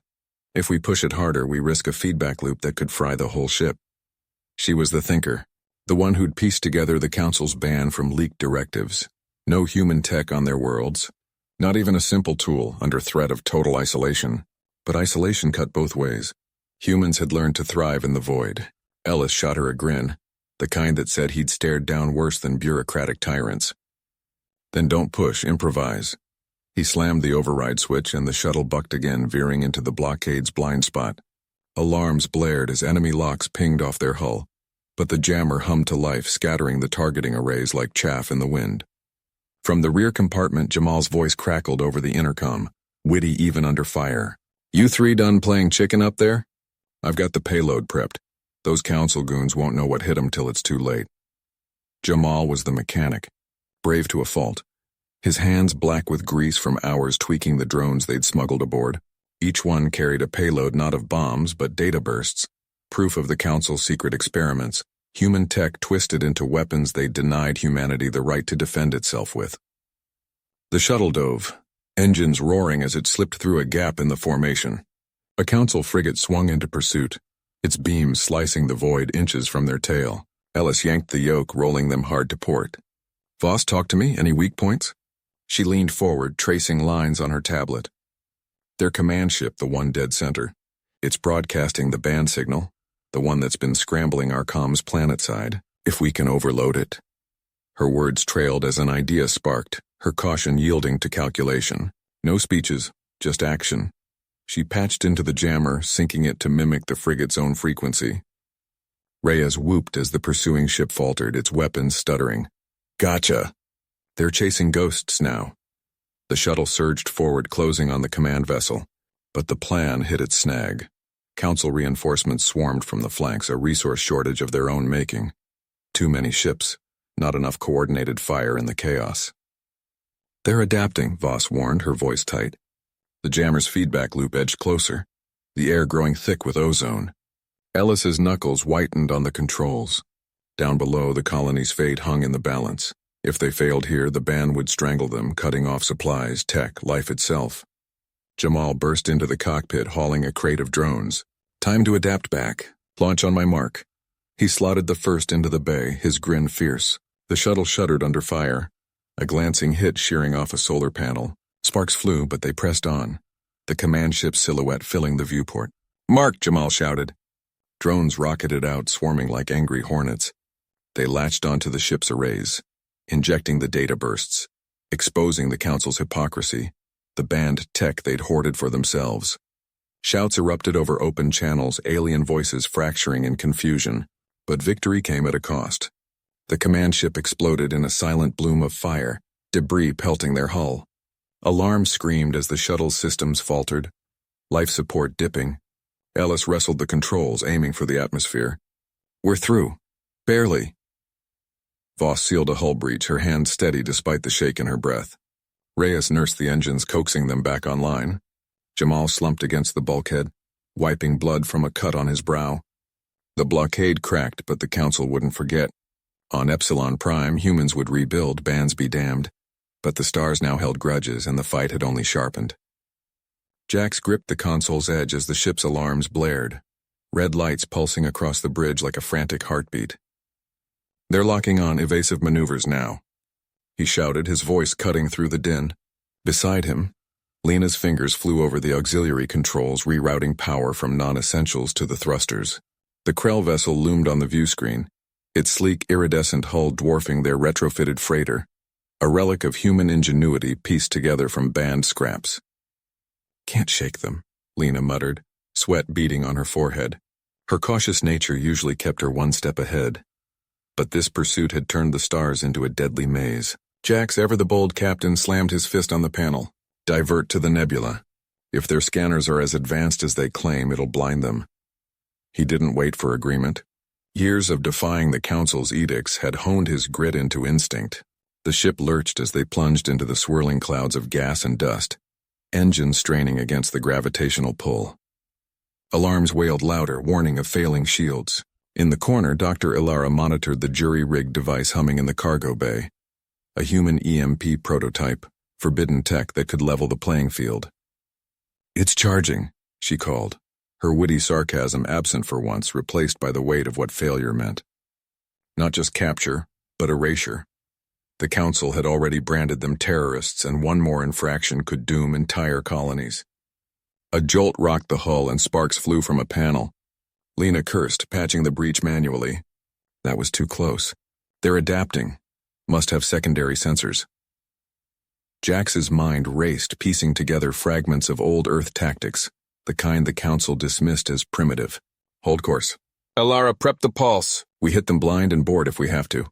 If we push it harder, we risk a feedback loop that could fry the whole ship." She was the thinker, the one who'd pieced together the Council's ban from leaked directives. No human tech on their worlds, not even a simple tool under threat of total isolation. But isolation cut both ways. Humans had learned to thrive in the void. Ellis shot her a grin, the kind that said he'd stared down worse than bureaucratic tyrants. "Then don't push, improvise." He slammed the override switch and the shuttle bucked again, veering into the blockade's blind spot. Alarms blared as enemy locks pinged off their hull, but the jammer hummed to life, scattering the targeting arrays like chaff in the wind. From the rear compartment, Jamal's voice crackled over the intercom, witty even under fire. "You three done playing chicken up there? I've got the payload prepped. Those council goons won't know what hit 'em till it's too late." Jamal was the mechanic, brave to a fault, his hands black with grease from hours tweaking the drones they'd smuggled aboard. Each one carried a payload not of bombs but data bursts, proof of the Council's secret experiments, human tech twisted into weapons they'd denied humanity the right to defend itself with. The shuttle dove, engines roaring as it slipped through a gap in the formation. A Council frigate swung into pursuit, its beams slicing the void inches from their tail. Ellis yanked the yoke, rolling them hard to port. "Voss, talk to me. Any weak points?" She leaned forward, tracing lines on her tablet. Their command ship, the one dead center. It's broadcasting the band signal, the one that's been scrambling our comms planetside. If we can overload it. Her words trailed as an idea sparked, her caution yielding to calculation. No speeches, just action. She patched into the jammer, syncing it to mimic the frigate's own frequency. Reyes whooped as the pursuing ship faltered, its weapons stuttering. "Gotcha!" "They're chasing ghosts now." The shuttle surged forward, closing on the command vessel, but the plan hit its snag. Council reinforcements swarmed from the flanks, a resource shortage of their own making. Too many ships, not enough coordinated fire in the chaos. "They're adapting," Voss warned, her voice tight. The jammer's feedback loop edged closer, the air growing thick with ozone. Ellis's knuckles whitened on the controls. Down below, the colony's fate hung in the balance. If they failed here, the ban would strangle them, cutting off supplies, tech, life itself. Jamal burst into the cockpit, hauling a crate of drones. "Time to adapt back. Launch on my mark." He slotted the first into the bay, his grin fierce. The shuttle shuddered under fire, a glancing hit shearing off a solar panel. Sparks flew, but they pressed on, the command ship's silhouette filling the viewport. "Mark!" Jamal shouted. Drones rocketed out, swarming like angry hornets. They latched onto the ship's arrays, injecting the data bursts, exposing the Council's hypocrisy, the banned tech they'd hoarded for themselves. Shouts erupted over open channels, alien voices fracturing in confusion, but victory came at a cost. The command ship exploded in a silent bloom of fire, debris pelting their hull. Alarms screamed as the shuttle's systems faltered, life support dipping. Ellis wrestled the controls, aiming for the atmosphere. "We're through. Barely." Voss sealed a hull breach, her hand steady despite the shake in her breath. Reyes nursed the engines, coaxing them back online. Jamal slumped against the bulkhead, wiping blood from a cut on his brow. The blockade cracked, but the Council wouldn't forget. On Epsilon Prime, humans would rebuild, bands be damned. But the stars now held grudges, and the fight had only sharpened. Jax gripped the console's edge as the ship's alarms blared, red lights pulsing across the bridge like a frantic heartbeat. "They're locking on evasive maneuvers now," he shouted, his voice cutting through the din. Beside him, Lena's fingers flew over the auxiliary controls, rerouting power from non-essentials to the thrusters. The Krell vessel loomed on the viewscreen, its sleek iridescent hull dwarfing their retrofitted freighter, a relic of human ingenuity pieced together from band scraps. "Can't shake them," Lena muttered, sweat beading on her forehead. Her cautious nature usually kept her one step ahead. But this pursuit had turned the stars into a deadly maze. Jax, ever the bold captain, slammed his fist on the panel. "Divert to the nebula. If their scanners are as advanced as they claim, it'll blind them." He didn't wait for agreement. Years of defying the Council's edicts had honed his grit into instinct. The ship lurched as they plunged into the swirling clouds of gas and dust, engines straining against the gravitational pull. Alarms wailed louder, warning of failing shields. In the corner, Dr. Ilara monitored the jury-rigged device humming in the cargo bay. A human EMP prototype, forbidden tech that could level the playing field. "It's charging," she called, her witty sarcasm absent for once, replaced by the weight of what failure meant. Not just capture, but erasure. The Council had already branded them terrorists, and one more infraction could doom entire colonies. A jolt rocked the hull and sparks flew from a panel. Lena cursed, patching the breach manually. That was too close. They're adapting. Must have secondary sensors. Jax's mind raced, piecing together fragments of old Earth tactics, the kind the Council dismissed as primitive. "Hold course. Ilara, prep the pulse. We hit them blind and board if we have to."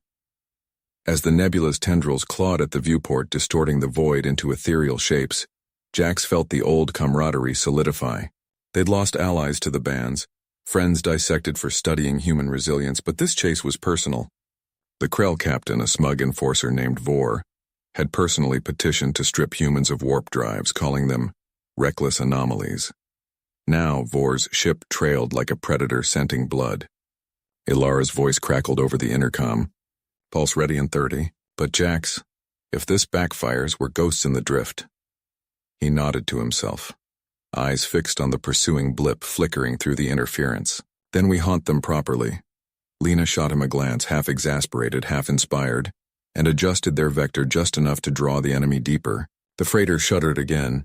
As the nebula's tendrils clawed at the viewport, distorting the void into ethereal shapes, Jax felt the old camaraderie solidify. They'd lost allies to the bands, friends dissected for studying human resilience, but this chase was personal. The Krell captain, a smug enforcer named Vor, had personally petitioned to strip humans of warp drives, calling them reckless anomalies. Now Vor's ship trailed like a predator scenting blood. Ilara's voice crackled over the intercom. "Pulse ready in 30, but Jax, if this backfires, we're ghosts in the drift." He nodded to himself, eyes fixed on the pursuing blip flickering through the interference. "Then we haunt them properly." Lena shot him a glance, half exasperated, half inspired, and adjusted their vector just enough to draw the enemy deeper. The freighter shuddered again,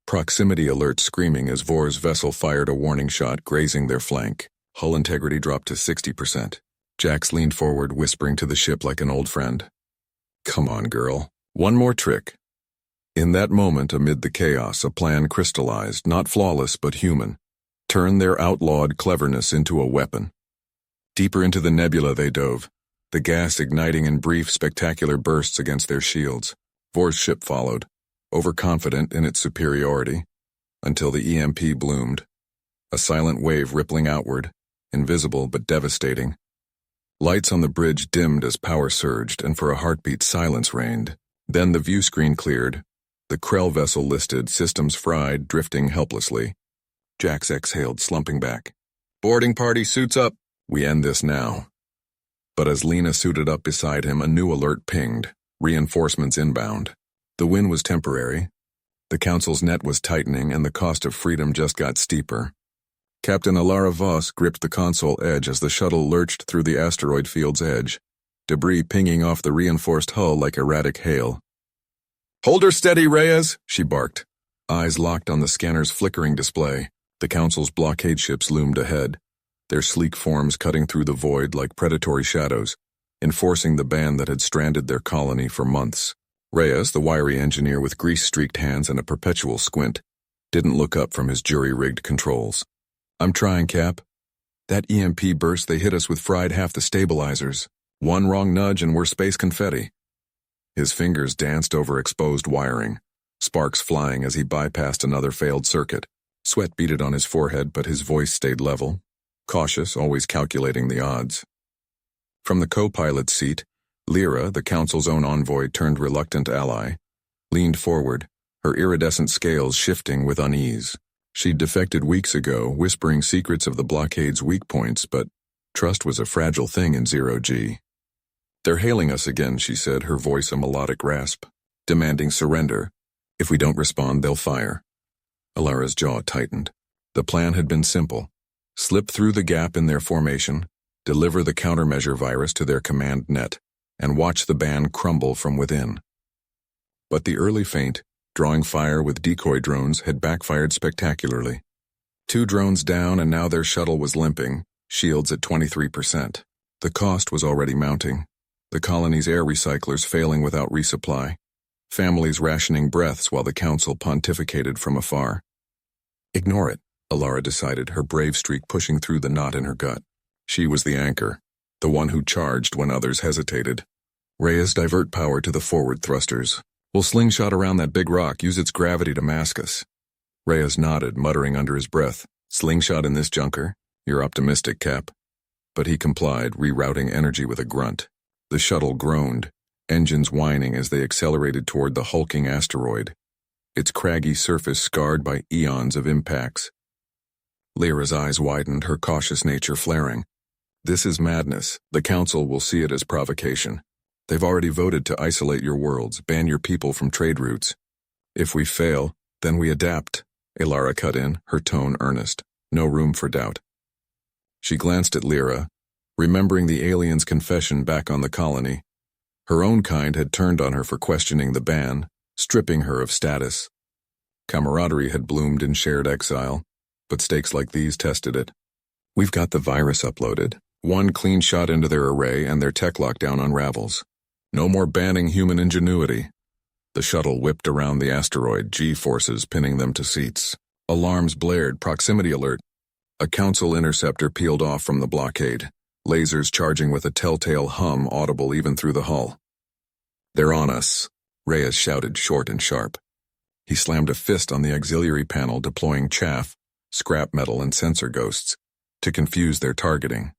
proximity alert screaming as Vor's vessel fired a warning shot, grazing their flank. Hull integrity dropped to 60%. Jax leaned forward, whispering to the ship like an old friend. "Come on, girl. One more trick." In that moment, amid the chaos, a plan crystallized, not flawless but human. Turn their outlawed cleverness into a weapon. Deeper into the nebula they dove, the gas igniting in brief, spectacular bursts against their shields. Vor's ship followed, overconfident in its superiority, until the EMP bloomed, a silent wave rippling outward, invisible but devastating. Lights on the bridge dimmed as power surged, and for a heartbeat silence reigned. Then the view screen cleared, the Krell vessel listed, systems fried, drifting helplessly. Jax exhaled, slumping back. "Boarding party, suits up. We end this now." But as Lena suited up beside him, a new alert pinged, reinforcements inbound. The win was temporary. The Council's net was tightening, and the cost of freedom just got steeper. Captain Ilara Voss gripped the console edge as the shuttle lurched through the asteroid field's edge, debris pinging off the reinforced hull like erratic hail. "Hold her steady, Reyes," she barked, eyes locked on the scanner's flickering display. The Council's blockade ships loomed ahead, their sleek forms cutting through the void like predatory shadows, enforcing the ban that had stranded their colony for months. Reyes, the wiry engineer with grease-streaked hands and a perpetual squint, didn't look up from his jury-rigged controls. "I'm trying, Cap. That EMP burst they hit us with fried half the stabilizers. One wrong nudge and we're space confetti." His fingers danced over exposed wiring, sparks flying as he bypassed another failed circuit. Sweat beaded on his forehead, but his voice stayed level, cautious, always calculating the odds. From the co-pilot's seat, Lyra, the Council's own envoy turned reluctant ally, leaned forward, her iridescent scales shifting with unease. She'd defected weeks ago, whispering secrets of the blockade's weak points, but trust was a fragile thing in Zero-G. "They're hailing us again," she said, her voice a melodic rasp, demanding surrender. "If we don't respond, they'll fire." Alara's jaw tightened. The plan had been simple. Slip through the gap in their formation, deliver the countermeasure virus to their command net, and watch the band crumble from within. But the early feint, drawing fire with decoy drones, had backfired spectacularly. 2 drones down, and now their shuttle was limping, shields at 23%. The cost was already mounting. The colony's air recyclers failing without resupply. Families rationing breaths while the Council pontificated from afar. Ignore it, Alara decided, her brave streak pushing through the knot in her gut. She was the anchor, the one who charged when others hesitated. Reyes, divert power to the forward thrusters. We'll slingshot around that big rock, use its gravity to mask us. Reyes nodded, muttering under his breath. Slingshot in this junker? You're optimistic, Cap. But he complied, rerouting energy with a grunt. The shuttle groaned, engines whining as they accelerated toward the hulking asteroid, its craggy surface scarred by eons of impacts. Lyra's eyes widened, her cautious nature flaring. This is madness. The Council will see it as provocation. They've already voted to isolate your worlds, ban your people from trade routes. If we fail, then we adapt, Alara cut in, her tone earnest. No room for doubt. She glanced at Lyra, remembering the alien's confession back on the colony. Her own kind had turned on her for questioning the ban, stripping her of status. Camaraderie had bloomed in shared exile, but stakes like these tested it. We've got the virus uploaded. One clean shot into their array and their tech lockdown unravels. No more banning human ingenuity. The shuttle whipped around the asteroid, G-forces pinning them to seats. Alarms blared, proximity alert. A Council interceptor peeled off from the blockade, lasers charging with a telltale hum audible even through the hull. "They're on us," Reyes shouted, short and sharp. He slammed a fist on the auxiliary panel, deploying chaff, scrap metal, and sensor ghosts to confuse their targeting.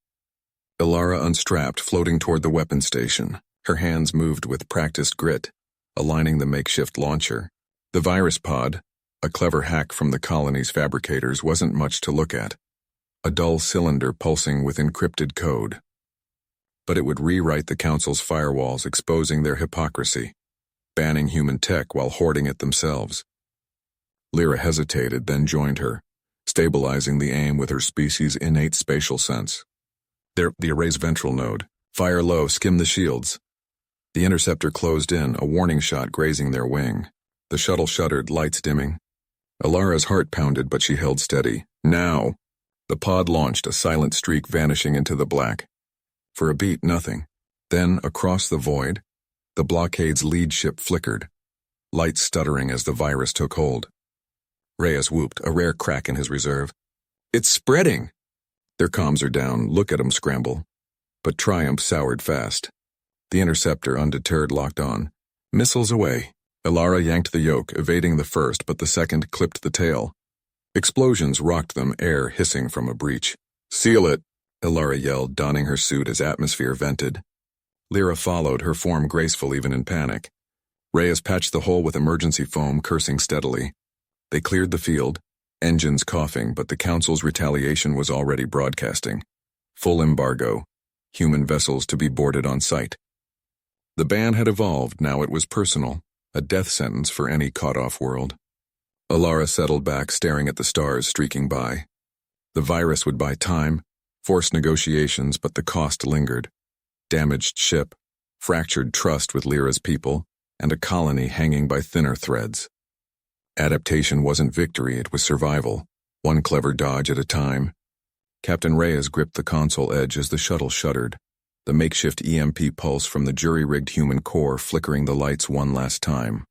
Alara unstrapped, floating toward the weapon station. Her hands moved with practiced grit, aligning the makeshift launcher. The virus pod, a clever hack from the colony's fabricators, wasn't much to look at. A dull cylinder pulsing with encrypted code. But it would rewrite the Council's firewalls, exposing their hypocrisy, banning human tech while hoarding it themselves. Lyra hesitated, then joined her, stabilizing the aim with her species' innate spatial sense. The array's ventral node. Fire low, skim the shields. The interceptor closed in, a warning shot grazing their wing. The shuttle shuddered, lights dimming. Alara's heart pounded, but she held steady. Now! The pod launched, a silent streak vanishing into the black. For a beat, nothing. Then, across the void, the blockade's lead ship flickered, lights stuttering as the virus took hold. Reyes whooped, a rare crack in his reserve. "It's spreading!" Their comms are down, look at 'em scramble. But triumph soured fast. The interceptor, undeterred, locked on. Missiles away. Alara yanked the yoke, evading the first, but the second clipped the tail. Explosions rocked them, air hissing from a breach. "Seal it!" Alara yelled, donning her suit as atmosphere vented. Lyra followed, her form graceful even in panic. Reyes patched the hole with emergency foam, cursing steadily. They cleared the field, engines coughing, but the Council's retaliation was already broadcasting. Full embargo. Human vessels to be boarded on sight. The ban had evolved, now it was personal, a death sentence for any caught-off world. Alara settled back, staring at the stars streaking by. The virus would buy time, force negotiations, but the cost lingered. Damaged ship, fractured trust with Lyra's people, and a colony hanging by thinner threads. Adaptation wasn't victory, it was survival, one clever dodge at a time. Captain Reyes gripped the console edge as the shuttle shuddered, the makeshift EMP pulse from the jury-rigged human core flickering the lights one last time.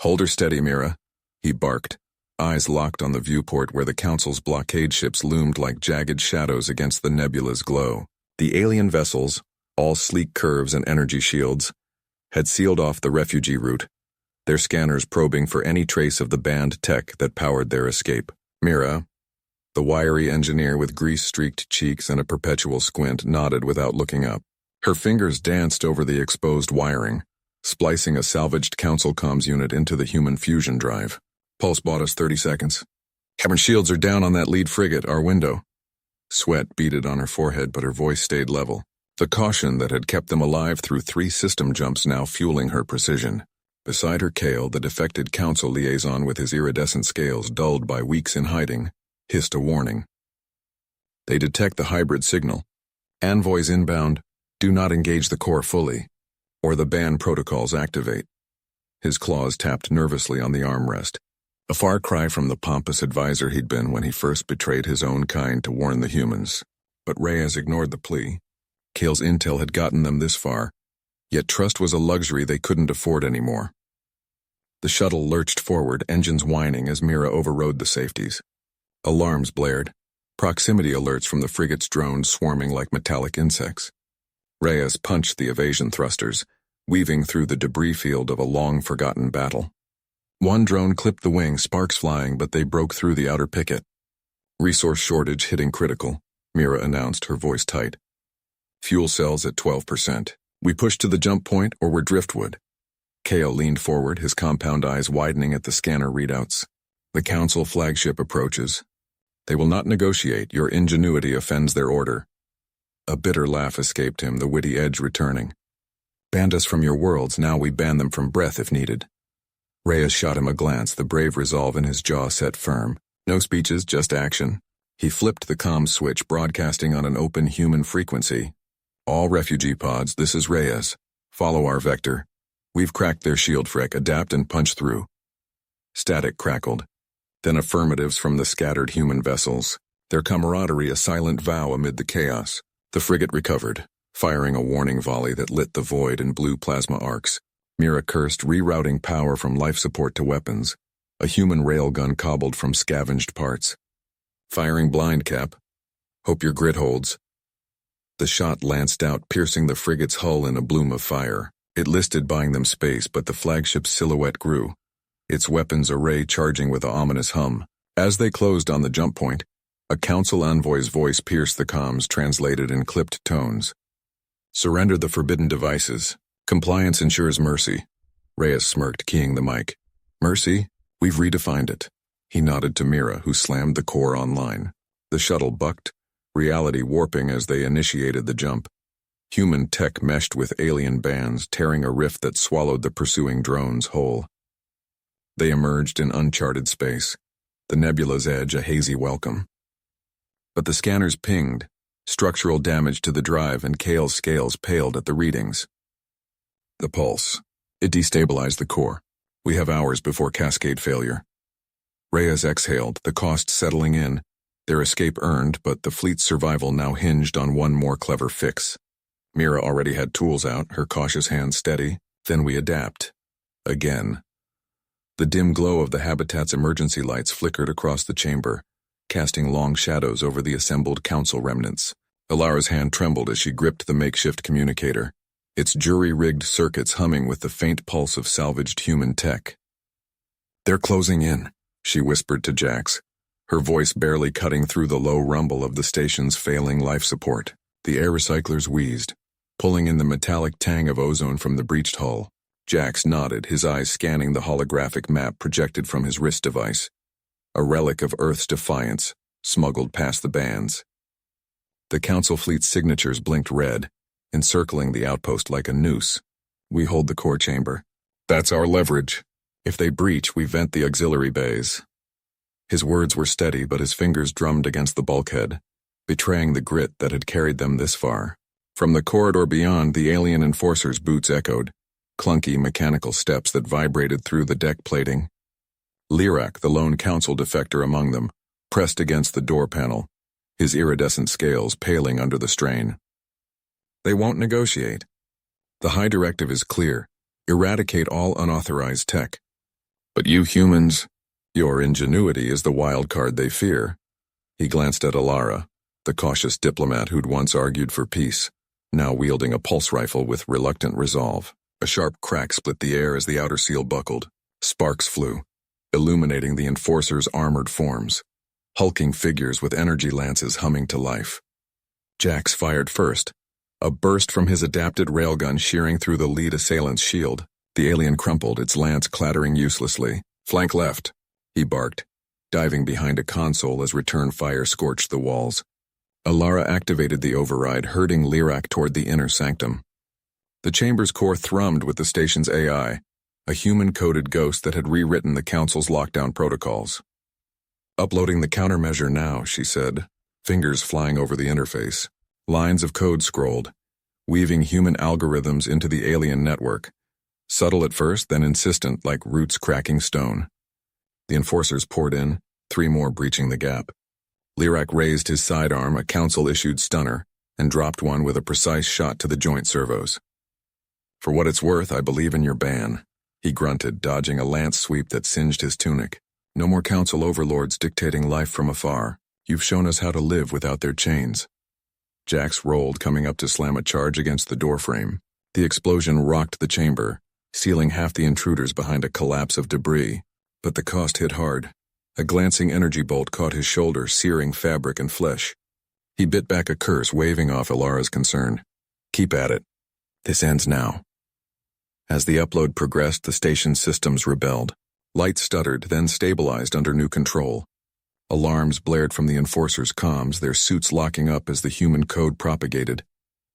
"Hold her steady, Mira," he barked, eyes locked on the viewport where the Council's blockade ships loomed like jagged shadows against the nebula's glow. The alien vessels, all sleek curves and energy shields, had sealed off the refugee route, their scanners probing for any trace of the banned tech that powered their escape. Mira, the wiry engineer with grease-streaked cheeks and a perpetual squint, nodded without looking up. Her fingers danced over the exposed wiring, splicing a salvaged Council comms unit into the human fusion drive. Pulse bought us 30 seconds. Cabin shields are down on that lead frigate, our window. Sweat beaded on her forehead, but her voice stayed level. The caution that had kept them alive through 3 system jumps now fueling her precision. Beside her, Kale, the defected Council liaison with his iridescent scales dulled by weeks in hiding, hissed a warning. They detect the hybrid signal. Envoys inbound, do not engage the core fully, or the ban protocols activate. His claws tapped nervously on the armrest. A far cry from the pompous advisor he'd been when he first betrayed his own kind to warn the humans. But Reyes ignored the plea. Kale's intel had gotten them this far, yet trust was a luxury they couldn't afford anymore. The shuttle lurched forward, engines whining as Mira overrode the safeties. Alarms blared, proximity alerts from the frigate's drones swarming like metallic insects. Reyes punched the evasion thrusters, weaving through the debris field of a long-forgotten battle. One drone clipped the wing, sparks flying, but they broke through the outer picket. Resource shortage hitting critical, Mira announced, her voice tight. Fuel cells at 12%. We push to the jump point or we're driftwood. Kale leaned forward, his compound eyes widening at the scanner readouts. The Council flagship approaches. They will not negotiate. Your ingenuity offends their order. A bitter laugh escaped him, the witty edge returning. Banned us from your worlds, now we ban them from breath if needed. Reyes shot him a glance, the brave resolve in his jaw set firm. No speeches, just action. He flipped the comm switch, broadcasting on an open human frequency. All refugee pods, this is Reyes. Follow our vector. We've cracked their shield frick, adapt and punch through. Static crackled. Then affirmatives from the scattered human vessels. Their camaraderie a silent vow amid the chaos. The frigate recovered, firing a warning volley that lit the void in blue plasma arcs. Mira cursed, rerouting power from life support to weapons. A human railgun cobbled from scavenged parts. Firing blind, Cap. Hope your grit holds. The shot lanced out, piercing the frigate's hull in a bloom of fire. It listed buying them space, but the flagship's silhouette grew, its weapons array charging with an ominous hum. As they closed on the jump point, a Council envoy's voice pierced the comms, translated in clipped tones. Surrender the forbidden devices. Compliance ensures mercy. Reyes smirked, keying the mic. Mercy? We've redefined it. He nodded to Mira, who slammed the core online. The shuttle bucked, reality warping as they initiated the jump. Human tech meshed with alien bands, tearing a rift that swallowed the pursuing drones whole. They emerged in uncharted space, the nebula's edge a hazy welcome. But the scanners pinged, structural damage to the drive, and Kale's scales paled at the readings. The pulse. It destabilized the core. We have hours before cascade failure. Reyes exhaled, the cost settling in. Their escape earned, but the fleet's survival now hinged on one more clever fix. Mira already had tools out, her cautious hand steady. Then we adapt. Again. The dim glow of the habitat's emergency lights flickered across the chamber, casting long shadows over the assembled Council remnants. Alara's hand trembled as she gripped the makeshift communicator, its jury-rigged circuits humming with the faint pulse of salvaged human tech. They're closing in, she whispered to Jax, her voice barely cutting through the low rumble of the station's failing life support. The air recyclers wheezed, pulling in the metallic tang of ozone from the breached hull. Jax nodded, his eyes scanning the holographic map projected from his wrist device. A relic of Earth's defiance, smuggled past the bands. The Council fleet's signatures blinked red, encircling the outpost like a noose. We hold the core chamber. That's our leverage. If they breach, we vent the auxiliary bays. His words were steady, but his fingers drummed against the bulkhead, betraying the grit that had carried them this far. From the corridor beyond, the alien enforcers' boots echoed, clunky mechanical steps that vibrated through the deck plating. Lirak, the lone Council defector among them, pressed against the door panel, his iridescent scales paling under the strain. They won't negotiate. The high directive is clear: eradicate all unauthorized tech. But you humans, your ingenuity is the wild card they fear. He glanced at Alara, the cautious diplomat who'd once argued for peace, now wielding a pulse rifle with reluctant resolve. A sharp crack split the air as the outer seal buckled. Sparks flew, illuminating the enforcers' armored forms, hulking figures with energy lances humming to life. Jax fired first, A burst from his adapted railgun shearing through the lead assailant's shield. The alien crumpled, its lance clattering uselessly. "Flank left," he barked, diving behind a console as return fire scorched the walls. Alara activated the override, herding Lyrak toward the inner sanctum. The chamber's core thrummed with the station's AI, a human-coded ghost that had rewritten the Council's lockdown protocols. "Uploading the countermeasure now," she said, fingers flying over the interface. Lines of code scrolled, weaving human algorithms into the alien network. Subtle at first, then insistent like roots cracking stone. The enforcers poured in, 3 more breaching the gap. Lyrak raised his sidearm, a Council-issued stunner, and dropped one with a precise shot to the joint servos. "For what it's worth, I believe in your ban," he grunted, dodging a lance sweep that singed his tunic. "No more Council overlords dictating life from afar. You've shown us how to live without their chains." Jax rolled, coming up to slam a charge against the doorframe. The explosion rocked the chamber, sealing half the intruders behind a collapse of debris. But the cost hit hard. A glancing energy bolt caught his shoulder, searing fabric and flesh. He bit back a curse, waving off Alara's concern. "Keep at it. This ends now." As the upload progressed, the station's systems rebelled. Lights stuttered, then stabilized under new control. Alarms blared from the enforcers' comms, their suits locking up as the human code propagated,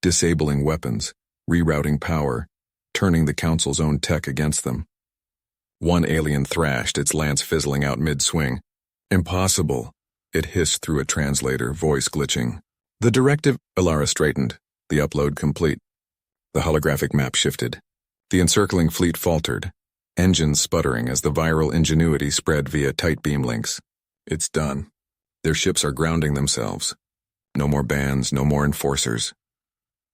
disabling weapons, rerouting power, turning the Council's own tech against them. One alien thrashed, its lance fizzling out mid-swing. "Impossible," it hissed through a translator, voice glitching. "The directive—" Alara straightened, the upload complete. The holographic map shifted. The encircling fleet faltered, engines sputtering as the viral ingenuity spread via tight beam links. "It's done. Their ships are grounding themselves. No more bans, no more enforcers."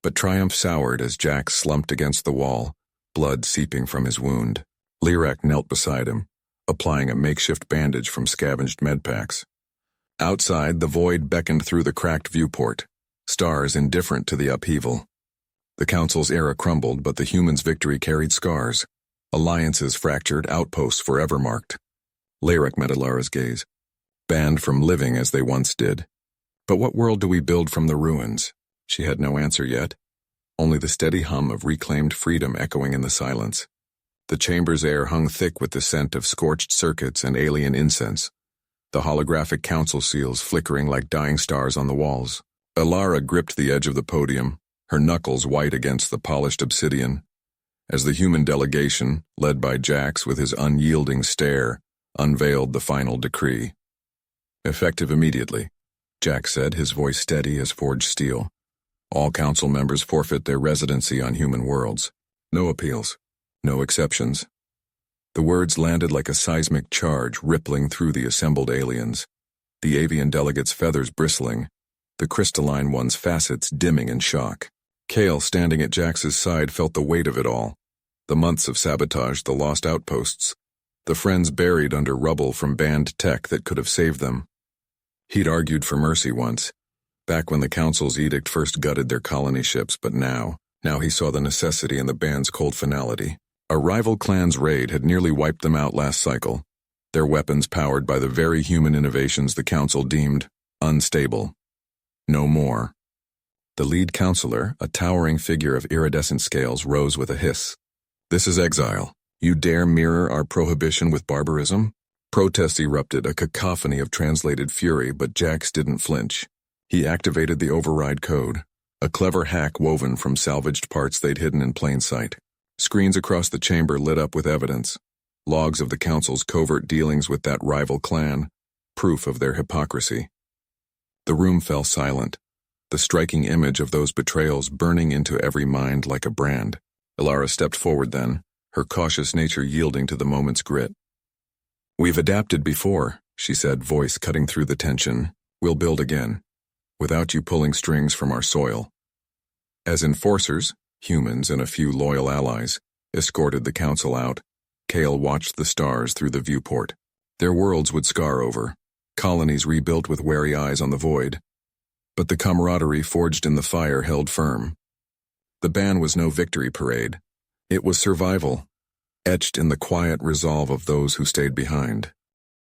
But triumph soured as Jax slumped against the wall, blood seeping from his wound. Lyrak knelt beside him, applying a makeshift bandage from scavenged medpacks. Outside, the void beckoned through the cracked viewport, stars indifferent to the upheaval. The Council's era crumbled, but the humans' victory carried scars. Alliances fractured, outposts forever marked. Lyrak met Alara's gaze. Banned from living as they once did. But what world do we build from the ruins? She had no answer yet, only the steady hum of reclaimed freedom echoing in the silence. The chamber's air hung thick with the scent of scorched circuits and alien incense, the holographic council seals flickering like dying stars on the walls. Alara gripped the edge of the podium, her knuckles white against the polished obsidian, as the human delegation, led by Jax with his unyielding stare, unveiled the final decree. "Effective immediately," Jax said, his voice steady as forged steel. "All council members forfeit their residency on human worlds. No appeals. No exceptions." The words landed like a seismic charge rippling through the assembled aliens, the avian delegates' feathers bristling, the crystalline one's facets dimming in shock. Kale, standing at Jax's side, felt the weight of it all. The months of sabotage, the lost outposts, the friends buried under rubble from banned tech that could have saved them. He'd argued for mercy once, back when the Council's edict first gutted their colony ships, but now he saw the necessity in the ban's cold finality. A rival clan's raid had nearly wiped them out last cycle, their weapons powered by the very human innovations the Council deemed unstable. No more. The lead counselor, a towering figure of iridescent scales, rose with a hiss. "This is exile. You dare mirror our prohibition with barbarism?" Protests erupted, a cacophony of translated fury, but Jax didn't flinch. He activated the override code, a clever hack woven from salvaged parts they'd hidden in plain sight. Screens across the chamber lit up with evidence, logs of the Council's covert dealings with that rival clan, proof of their hypocrisy. The room fell silent, the striking image of those betrayals burning into every mind like a brand. Alara stepped forward then, her cautious nature yielding to the moment's grit. "We've adapted before," she said, voice cutting through the tension. "We'll build again, without you pulling strings from our soil." As enforcers, humans and a few loyal allies, escorted the Council out, Kale watched the stars through the viewport. Their worlds would scar over, colonies rebuilt with wary eyes on the void. But the camaraderie forged in the fire held firm. The ban was no victory parade. It was survival, etched in the quiet resolve of those who stayed behind.